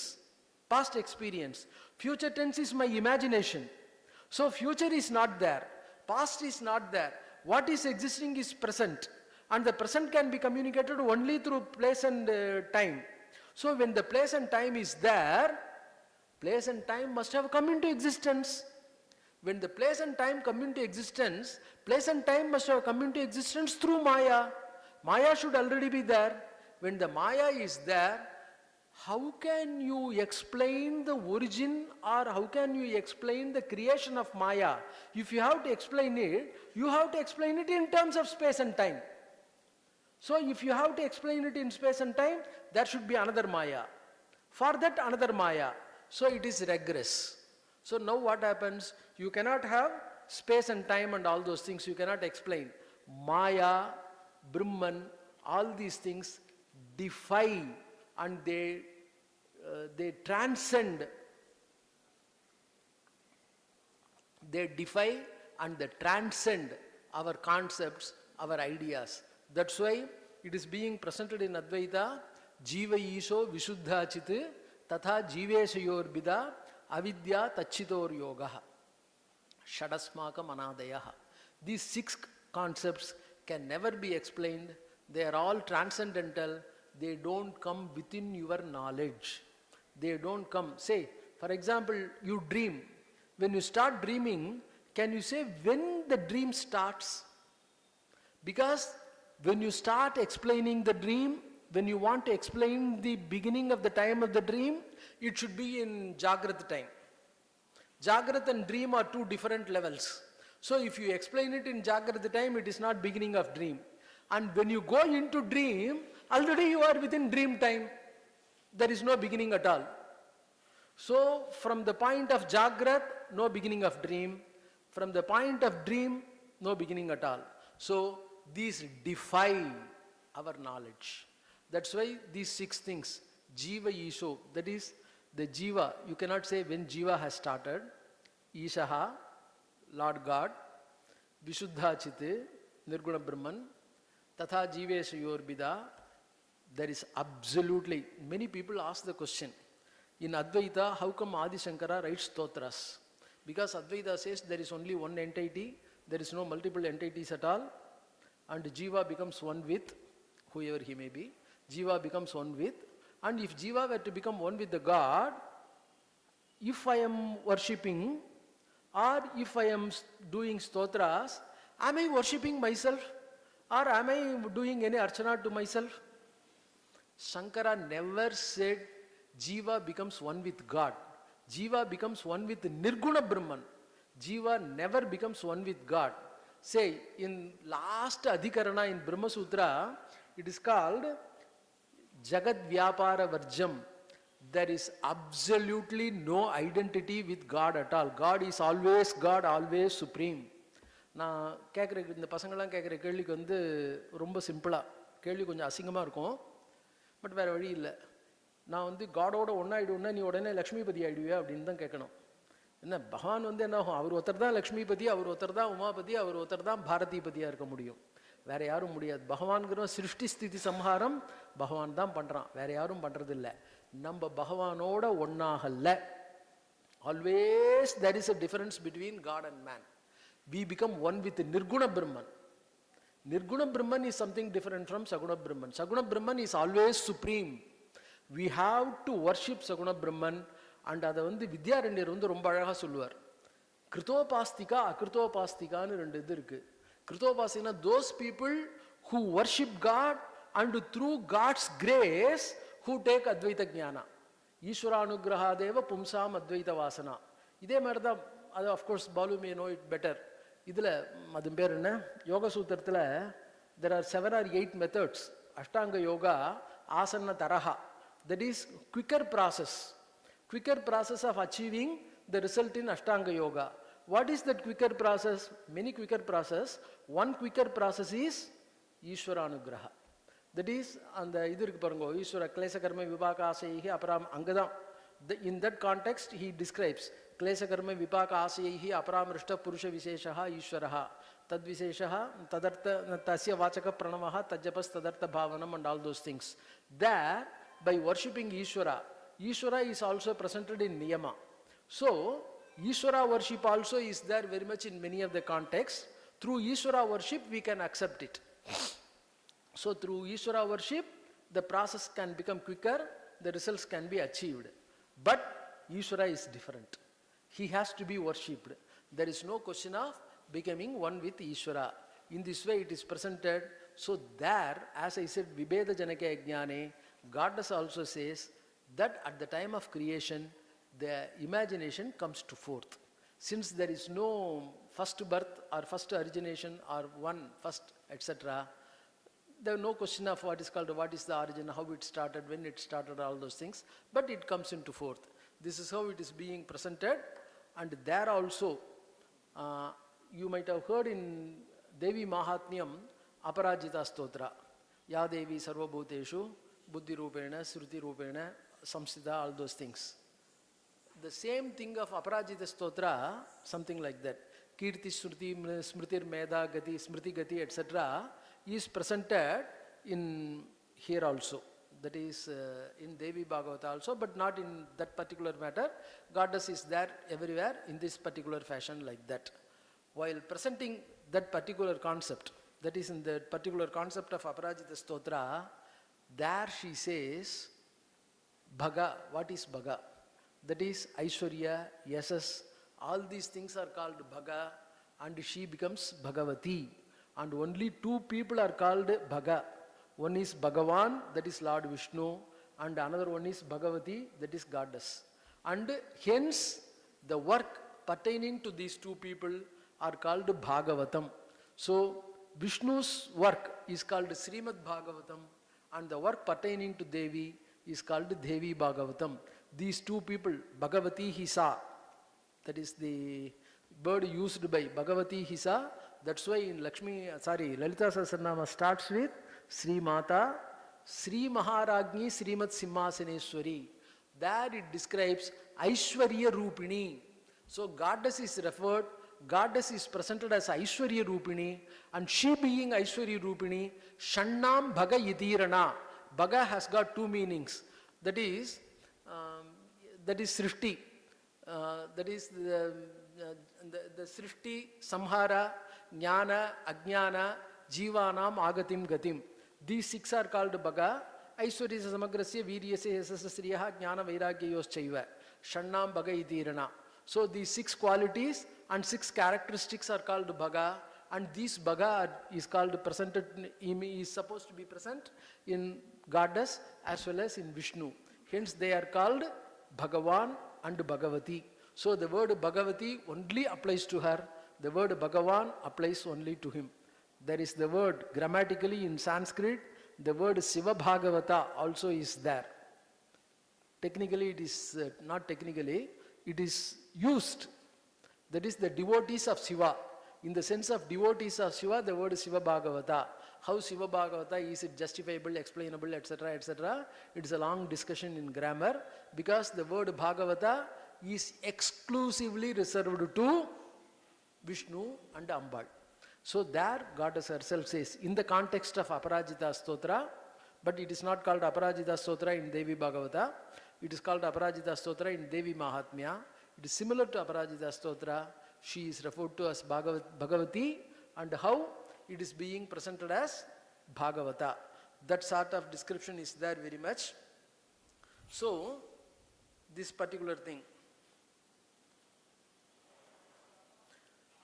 past experience. Future tense is my imagination. So future is not there, past is not there. What is existing is present. And the present can be communicated only through place and time. So when the place and time is there, place and time must have come into existence. When the place and time come into existence, place and time must have come into existence through Maya. Maya should already be there. When the Maya is there, how can you explain the origin or how can you explain the creation of Maya? If you have to explain it, you have to explain it in terms of space and time. So if you have to explain it in space and time, there should be another Maya. For that, another Maya. So it is regress. So now what happens? You cannot have space and time and all those things. You cannot explain. Maya, Brahman, all these things defy and they transcend. They defy and they transcend our concepts, our ideas. That's why it is being presented in Advaita, Jiva Isho Vishuddha Chit, Tatha Jiveshayor Bida, Avidya Tachitor Yoga, Shadasmaka Manadayaha. These 6 concepts can never be explained. They are all transcendental. They don't come within your knowledge. They don't come. Say, for example, you dream. When you start dreaming, can you say when the dream starts? Because when you start explaining the dream, when you want to explain the beginning of the time of the dream, it should be in Jagrat time. Jagrat and dream are 2 different levels. So if you explain it in Jagrat time, it is not beginning of dream. And when you go into dream, already you are within dream time. There is no beginning at all. So from the point of Jagrat, no beginning of dream. From the point of dream, no beginning at all. So these defy our knowledge. That's why these 6 things, Jiva Isho, that is the Jiva, you cannot say when Jiva has started, Ishaha, Lord God, Vishuddha Chite, Nirguna Brahman, Tatha Jiveshayor Bida. There is absolutely, many people ask the question, in Advaita, how come Adi Shankara writes stotras? Because Advaita says there is only one entity, there is no multiple entities at all, and Jiva becomes one with whoever he may be. Jiva becomes one with, and if Jiva were to become one with the God, if I am worshipping or if I am doing stotras, am I worshipping myself or am I doing any archana to myself? Shankara never said Jiva becomes one with God. Jiva becomes one with Nirguna Brahman. Jiva never becomes one with God. Say, in last Adhikarana in Brahma Sutra, it is called Jagat Vyapara Varjam. There is absolutely no identity with God at all. God is always God, always supreme. நான் கேட்குற இந்த பசங்கள்லாம் கேட்குற கேள்விக்கு வந்து ரொம்ப சிம்பிளாக, கேள்வி கொஞ்சம் அசிங்கமாக இருக்கும், பட் வேறு வழி இல்லை. நான் வந்து காடோட ஒன்றாயிடுவேன்னா நீ உடனே லக்ஷ்மிபதி ஆகிடுவே அப்படின்னு தான் கேட்கணும். என்ன பகவான் வந்து என்ன ஆகும், அவர் ஒருத்தர் தான் லக்ஷ்மிபதி, அவர் ஒருத்தர் தான் உமாபதி, அவர் ஒருத்தர் தான் பாரதிபதியாக இருக்க முடியும், வேற யாரும் முடியாது. பகவான்கிற சிருஷ்டி ஸ்திதி சம்ஹாரம் பகவான் தான் பண்ணுறான், வேற யாரும் பண்ணுறது இல்லை. நம்ம பகவானோட ஒன்றாகல. Always there is a difference between God and man. We become one with Nirguna Brahman. Nirguna Brahman is something different from Saguna Brahman. Saguna Brahman is always supreme. We have to worship Saguna Brahman. And அதை வந்து வித்யாரண்யர் வந்து ரொம்ப அழகாக சொல்லுவார். கிருத்தோபாஸ்திகா அகிருத்தோபாஸ்திகான்னு 2 இது இருக்கு. கிருத்தோபாஸ்திகா, those people who worship God and through God's grace who take Advaita Jnana. ஈஸ்வரானுகிரகாதேவ பும்சாம் அத்வைத வாசனா. இதே மாதிரி தான் அது of course Balu may know it better. இதில் அது பேர் என்ன, யோக சூத்திரத்தில் there are 7 or 8 methods. Ashtanga yoga ஆசன்ன தரஹா, that is quicker process of achieving the result in Ashtanga Yoga. What is that quicker process? Many quicker process. One quicker process is Ishwaranugraha. That is, and the idurku parango, Ishwara klesa karma vipaka asaihi aparam angadam. In that context, he describes klesa karma vipaka asaihi aparamrishta purusha visheshaha Ishwaraha. Tad visheshaha, tadartha, tasya vachaka pranavaha, tajapas tadartha bhavanam, and all those things. There, by worshipping Ishwara, Ishwara is also presented in Niyama. So, Ishwara worship also is there very much in many of the contexts. Through Ishwara worship, we can accept it. So, through Ishwara worship, the process can become quicker, the results can be achieved. But Ishwara is different. He has to be worshipped. There is no question of becoming one with Ishwara. In this way it is presented. So there, as I said, Vibheda Janaka Jnane, Goddess also says that at the time of creation, the imagination comes to forth. Since there is no first birth or first origination or one first, etc., there is no question of what is called, what is the origin, how it started, when it started, all those things, but it comes into forth. This is how it is being presented. And there also, you might have heard in Devi Mahatmyam, Aparajita Stotra, Ya Devi Sarva Bhuteshu, Buddhi Rupena, Sruti Rupena, Samskrita, all those things. The same thing of Aparajita Stotra, something like that, Kirti Sruti, Smritir Meda Gati, Smriti Gati, etc., is presented in here also. That is in Devi Bhagavata also, but not in that particular matter. Goddess is there everywhere in this particular fashion like that. While presenting that particular concept, that is in the particular concept of Aparajita Stotra, there she says, Bhaga, what is Bhaga? That is Aishwarya, Yasas, all these things are called Bhaga, and she becomes Bhagavati. And only two people are called Bhaga. One is Bhagavan, that is Lord Vishnu, and another one is Bhagavati, that is Goddess. And hence, the work pertaining to these two people are called Bhagavatam. So, Vishnu's work is called Srimad Bhagavatam, and the work pertaining to Devi is called Devi Bhagavatam. These two people, Bhagavati Hisa, that is the word used by Bhagavati Hisa. That's why in Lalita Sahasranama starts with Sri Mata, Sri Maharagni, Srimad Simhasaneswari. There it describes Aishwarya Rupini. So Goddess is referred, Goddess is presented as Aishwarya Rupini, and she being Aishwarya Rupini, Shannam Bhaga Yidirana. Bhaga has got two meanings. That is Srishti. That is the Srishti, Samhara, Jnana, Ajnana, Jivanam, Agatim, Gatim. These six are called Bhaga. Aishwarya Samagrasya, Viryasya, Sasasriyaha, Jnana, Vairagyayos Chaiva. Shannam Bhaga Idirana. So these six qualities and six characteristics are called Bhaga, and this Bhaga is called presented, is supposed to be present in Goddess as well as in Vishnu. Hence they are called Bhagavan and Bhagavati. So the word Bhagavati only applies to her, the word Bhagavan applies only to him. There is the word, grammatically in Sanskrit, the word Siva Bhagavata also is there. Technically it is, not technically, it is used. That is the devotees of Shiva. In the sense of devotees of Shiva, the word Siva Bhagavata. How Siva Bhagavata, is it justifiable, explainable, etc., etc. It is a long discussion in grammar, because the word Bhagavata is exclusively reserved to Vishnu and Ambal. So there Goddess herself says, in the context of Aparajita Stotra, but it is not called Aparajita Stotra in Devi Bhagavata, it is called Aparajita Stotra in Devi Mahatmya. It is similar to Aparajita Stotra. She is referred to as Bhagavati, and how it is being presented as Bhagavata. That sort of description is there very much. So, this particular thing.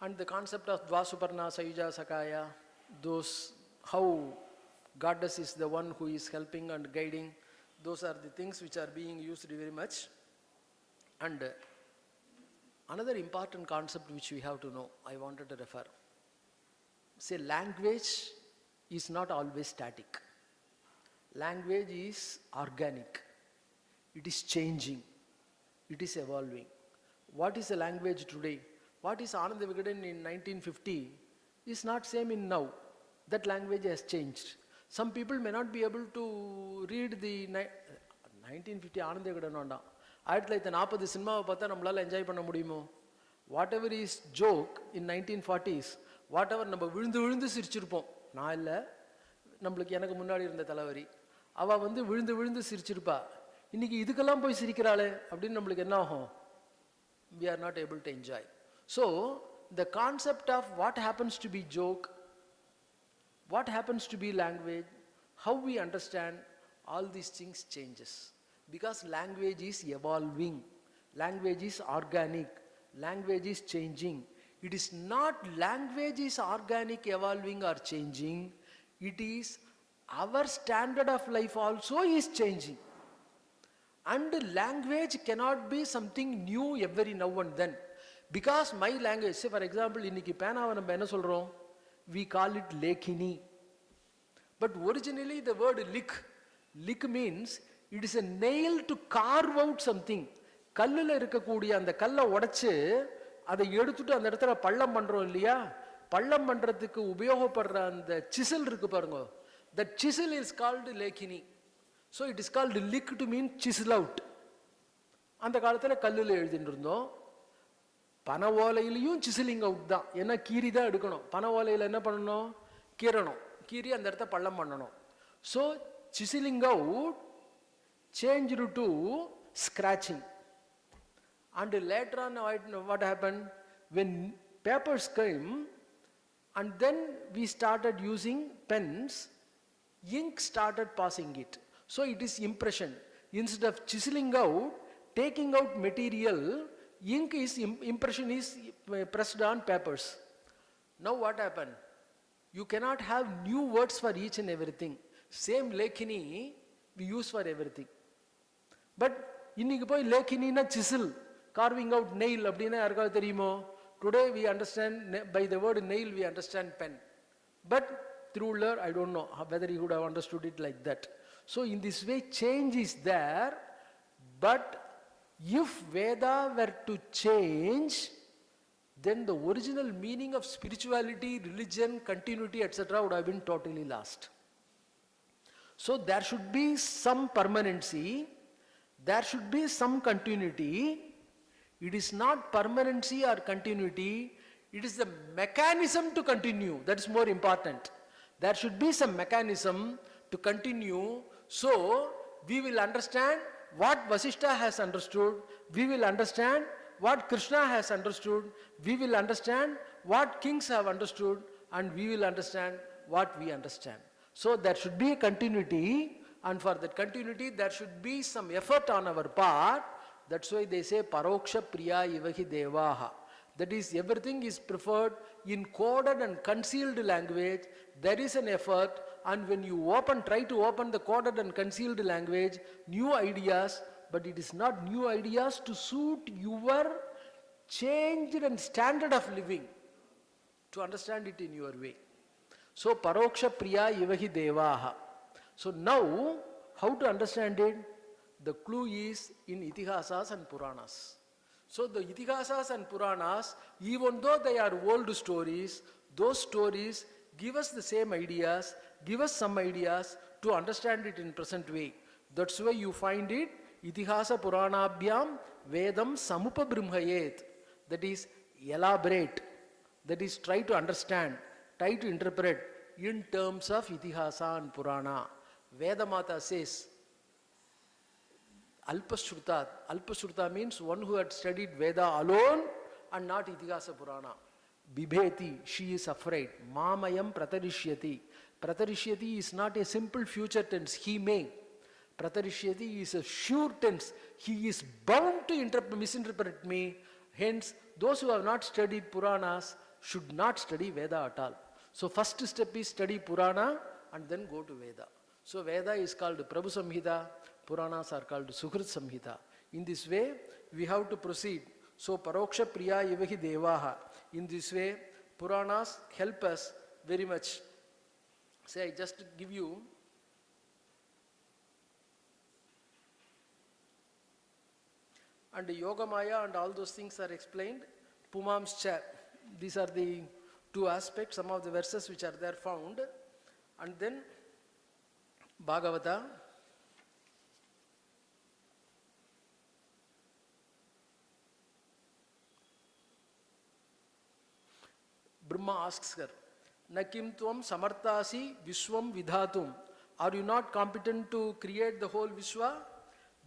And the concept of Dvasuparna, Sayuja, Sakaya, those, how Goddess is the one who is helping and guiding, those are the things which are being used very much. And another important concept which we have to know, I wanted to refer. Say, language is not always static. Language is organic. It is changing. It is evolving. What is the language today? What is Ananda Vigadan in 1950 is not same in now. that language has changed. Some people may not be able to read the 1950 ஆனந்தே கடன் வேண்டாம், 1940 சினிமாவை பார்த்தா நம்மளால் enjoy பண்ண முடியுமோ? Whatever is joke in 1940s, whatever நம்ம விழுந்து விழுந்து சிரிச்சிருப்போம். நான் இல்லை, நம்மளுக்கு எனக்கு முன்னாடி இருந்த தலைவரி, அவள் வந்து விழுந்து விழுந்து சிரிச்சிருப்பா. இன்னைக்கு இதுக்கெல்லாம் போய் சிரிக்கிறாளே அப்படின்னு நம்மளுக்கு என்ன ஆகும்? We are not able to enjoy. So the concept of what happens to be joke, what happens to be language, how we understand all these things changes, because language is evolving, language is organic, language is changing. It is not language is organic, evolving or changing, it is our standard of life also is changing. And language cannot be something new every now and then, because my language, say for example, இன்னைக்கு பேனாவை நம்ம என்ன சொல்றோம்? We call it lekini. But originally the word lick means it is a nail to carve out something. கல்லுல இருக்கக்கூடிய அந்த கல்லை உடைச்சு அதை எடுத்துட்டு அந்த இடத்துல பள்ளம் பண்றோம் இல்லையா? பள்ளம் பண்றதுக்கு உபயோகப்படுற அந்த சிசில் இருக்கு பாருங்க, that chisel is called lekini. So it is called lick to mean chisel out. அந்த காலத்துல கல்லுல எழுதிட்டு இருந்தோம். பனை ஓலையிலையும் சிசிலிங் அவுட் தான், ஏன்னா கீரி தான் எடுக்கணும். பனை ஓலையில் என்ன பண்ணணும்? கீறணும், கீறி அந்த இடத்த பள்ளம் பண்ணணும். So sizzling out changed to scratching. And later on what happened? When papers came and then we started using pens, ink started passing it. So it is impression. Instead of chiseling out, taking out material, ink is impression is pressed on papers. Now what happened? You cannot have new words for each and everything. Same lekini we use for everything. But இன்னைக்கு போய் lekini na chisel, carving out nail அப்படின்னா யாருக்காவது தெரியுமோ? Today we understand, by the word nail we understand pen. But through Ler, I don't know whether he would have understood it like that. So in this way change is there, but if Veda were to change, then the original meaning of spirituality, religion, continuity, etc. would have been totally lost. So there should be some permanency, there should be some continuity. It is not permanency or continuity, it is the mechanism to continue that is more important. There should be some mechanism to continue, so we will understand what Vasishtha has understood, we will understand what Krishna has understood, we will understand what kings have understood, and we will understand what we understand. So there should be a continuity, and for that continuity there should be some effort on our part. That's why they say paroksha priya ivahi devaha. That is, everything is preferred in coded and concealed language. There is an effort, and when you try to open the coded and concealed language, new ideas, but it is not new ideas to suit your changed and standard of living, to understand it in your way. So paroksha priya ivahi devaha. So now, how to understand it? The clue is in Itihasas and Puranas. So the Itihasas and Puranas, even though they are old stories, those stories give us the same ideas, give us some ideas to understand it in present way. That's why you find it, Itihasa Puranabhyam Vedam Samupabrimhayet. That is, elaborate. That is, try to understand, try to interpret in terms of Itihasa and Purana. Vedamata says, Alpashruta. Alpashruta means one who had studied Veda alone and not Itihasa Purana. Bibheti, she is afraid. Mamayam pratarishyati. Pratarishyati is not a simple future tense, he may. Pratarishyati is a sure tense, he is bound to misinterpret me. Hence, those who have not studied Puranas should not study Veda at all. So first step is study Purana and then go to Veda. So Veda is called Prabhu Samhita, Puranas are called Sukrit Samhita. In this way, we have to proceed. So Paroksha Priya Ivahi Devaha. In this way, Puranas help us very much. Say, I just give you and Yoga Maya and all those things are explained. Pumam's chair. These are the two aspects, some of the verses which are there found, and then Bhagavata. Brahma asks her, Nakim tvam samartasi vishwam vidhatum. Are you not competent to create the whole Vishwa?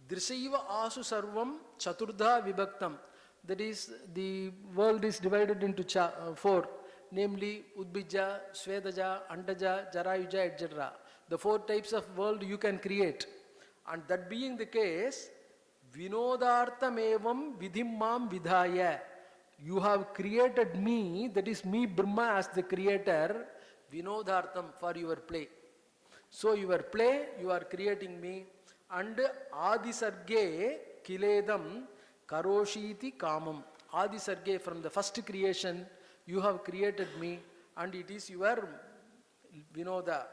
Drisaiva asu sarvam chaturdha vibhaktam. That is, the world is divided into four, namely Udbija, Svedaja, Andaja, Jarayuja, etc. The four types of world you can create. And that being the case, Vinodarthamevam vidhimmam vidhaya. You have created me, that is me Brahma as the creator, Vinodartham, for your play. So your play, you are creating me, and Adisarge Kiledam Karoshiti Kamam. Adisarge, from the first creation, you have created me, and it is your Vinoda.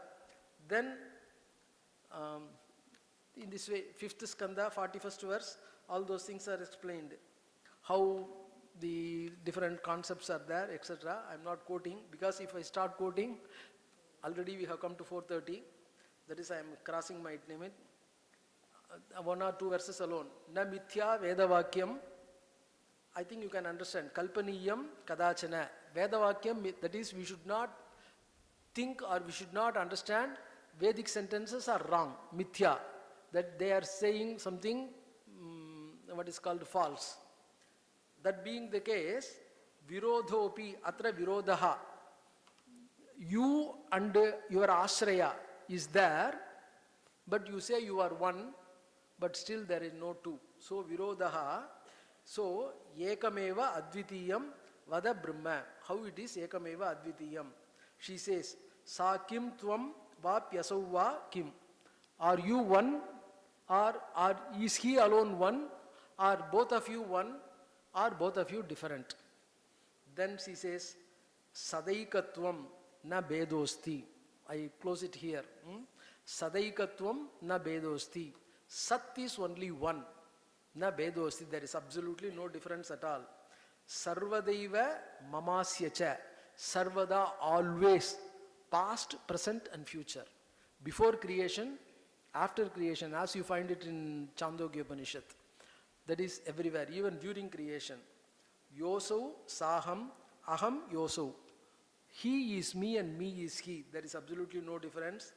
Then, in this way, 5th skanda, 41st verse, all those things are explained. How the different concepts are there, etc. I am not quoting, because if I start quoting, already we have come to 4:30. That is, I am crossing my limit. One or two verses alone. Na mithya vedavakyam. I think you can understand. Kalpaniyam kadachana. Vedavakyam, that is, we should not think or we should not understand Vedic sentences are wrong. Mithya. That they are saying something, what is called false. That being the case, virodhopi atra virodaha. You and your ashraya is there, but you say you are one, but still there is no two. So virodaha. So ekameva advitiyam vada brahma. How it is ekameva advitiyam? She says, sa kim tvam va pyasau va kim. Are you one, or is he alone one, or both of you one, or both of you different? Then she says, Sadaikatvam na bedosti. I close it here. Sadaikatvam na bedosti. Sat is only one. Na bedosti. There is absolutely no difference at all. Sarvadaiva mamasyacha. Sarvada, always. Past, present and future. Before creation, after creation, as you find it in Chandogya Upanishad. That is everywhere, even during creation. Yosau, Saham, Aham, Yosau. He is me and me is he. There is absolutely no difference.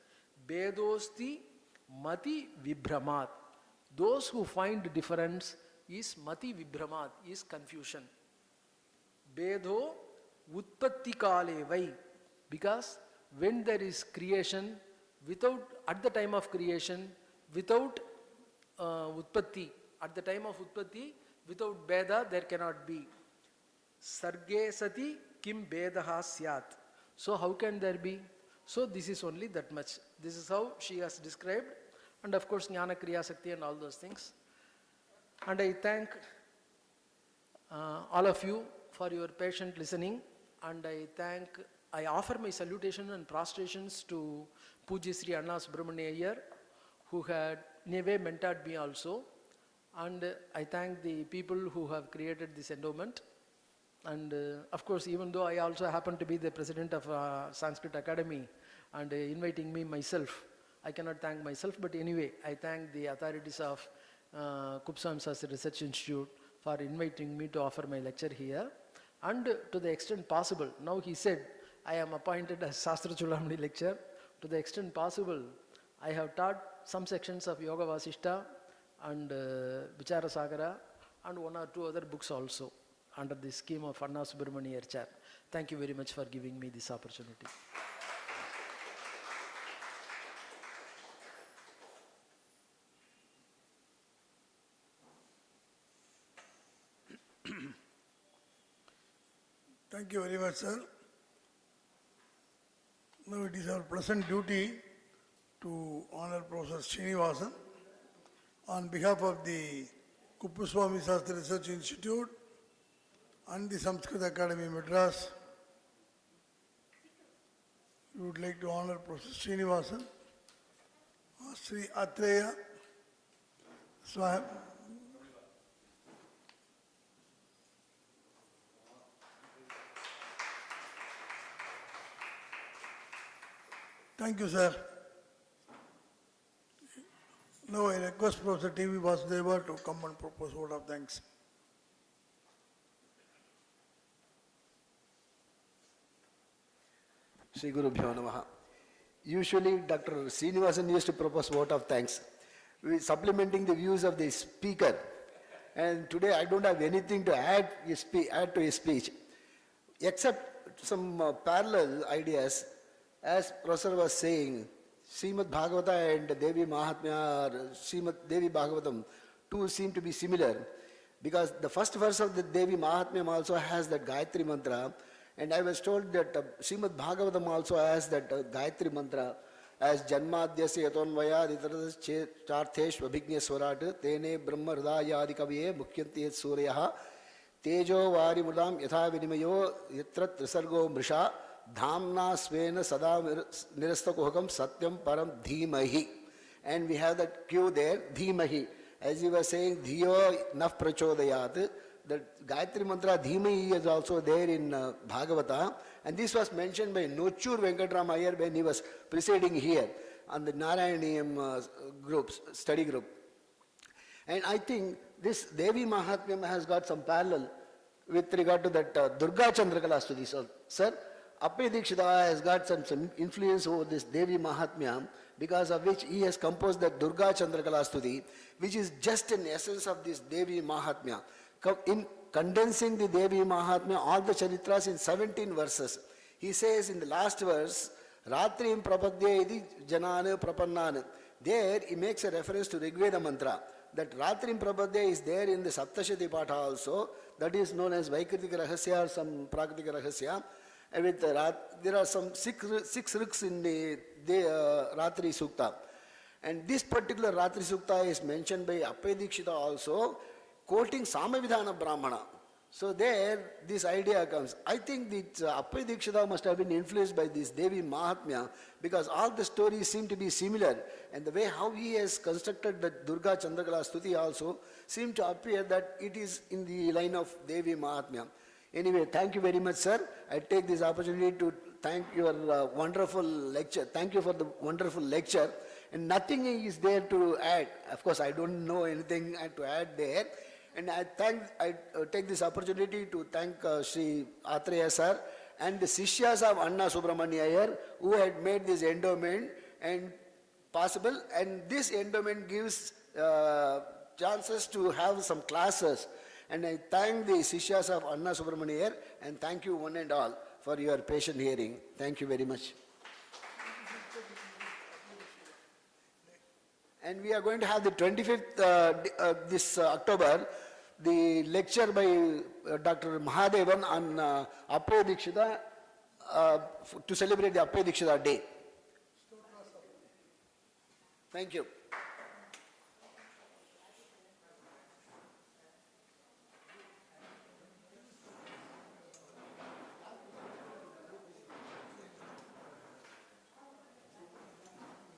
Bedosti Mati Vibhramat. Those who find difference is Mati Vibhramat, is confusion. Bedo Utpatti Kale Vai. Because when there is creation, without, at the time of creation, without Utpatti, at the time of Utpatti, without Beda, there cannot be. Sarge Sati Kim Bedaha Syat. So how can there be? So this is only that much. This is how she has described. And of course, Jnana Kriya Sakti and all those things. And I thank all of you for your patient listening. And I offer my salutation and prostrations to Pujya Sri Anna Subramania Iyer, who had in a way mentored me also. And I thank the people who have created this endowment. And of course, even though I also happen to be the president of Sanskrit Academy and inviting me myself, I cannot thank myself, but anyway, I thank the authorities of Kuppuswami Research Institute for inviting me to offer my lecture here. And to the extent possible, now he said, I am appointed as Shastra Chulamani lecturer. To the extent possible, I have taught some sections of Yoga Vasishta and Vichara Sagara and one or two other books also under the scheme of Anna Subramania chair. Thank you very much for giving me this opportunity. Thank you very much, sir. Now it is our present duty to honor Professor Srinivasan on behalf of the Kuppuswami Sastri Research Institute and the Sanskrit Academy Madras. We would like to honor Professor Srinivasan, Sri Atreya Swami. Thank you, sir. Now I request Professor T.V. Vasudeva to come and propose vote of thanks. Sri Guru Bhyo Namaha. Usually Dr. Srinivasan used to propose vote of thanks, supplementing the views of the speaker. And today I don't have anything to add to his speech, except some parallel ideas. As Professor was saying, Srimad Bhagavata and Devi Mahatmya, or Srimad Devi Bhagavatam, two seem to be similar, because the first verse of the Devi Mahatmya also has that Gayatri mantra, and I was told that Srimad Bhagavatam also has that Gayatri mantra as Janmadhyasya Yatonvaya Ditaradas Charthesh Vabhignya Swarat Tene Brahma Hridaya Adikaviye Mukhyante Suryaha Tejo Vari Mudam Yatha Vinimayo Yatrat Trisargo Mrisha Dhamna Svena Sada Nirastakohakam Satyam Param Dhimahi. And we have that cue there, Dhimahi. As you were saying, Dhiyo Naf Prachodayat. The Gayatri mantra Dhimahi is also there in Bhagavata, and this was mentioned by Nochur Venkatrama Iyer when he was presiding here on the Narayaniyam study group. And I think this Devi Mahatmyam has got some parallel with regard to that Durga Chandrakala Stuti. So, sir, Appaya Dikshita has got some influence over this Devi Mahatmyam, because of which he has composed the Durga Chandrakala Stuti, which is just an essence of this Devi Mahatmya. In condensing the Devi Mahatmya, all the Charitras in 17 verses. He says in the last verse, Ratrim Prapadya iti Janana Prapannana. There he makes a reference to Rigveda mantra. That Ratrim Prapadya is there in the Saptashati Patha also. That is known as Vaikritika Rahasya or some Prakritika Rahasya. And with there are some six riks in the Ratri Sukta. And this particular Ratri Sukta is mentioned by Appaya Dikshita also, quoting Samavidhana Brahmana. So there, this idea comes. I think that Appaya Dikshita must have been influenced by this Devi Mahatmya, because all the stories seem to be similar, and the way how he has constructed the Durga Chandrakala Stuti also seem to appear that it is in the line of Devi Mahatmya. Anyway, thank you very much, sir. I take this opportunity to thank your wonderful lecture. Thank you for the wonderful lecture. And nothing is there to add. Of course, I don't know anything to add there. And I take this opportunity to thank Sri Atreya sir and the Sishyas of Anna Subramanya here, who had made this endowment and possible. And this endowment gives chances to have some classes. And I thank the Sishyas of Anna Subramanya here, and thank you one and all for your patient hearing. Thank you very much. And we are going to have the 25th this October, the lecture by Dr. Mahadevan on Appaya Dikshita to celebrate the Appaya Dikshita Day. Thank you.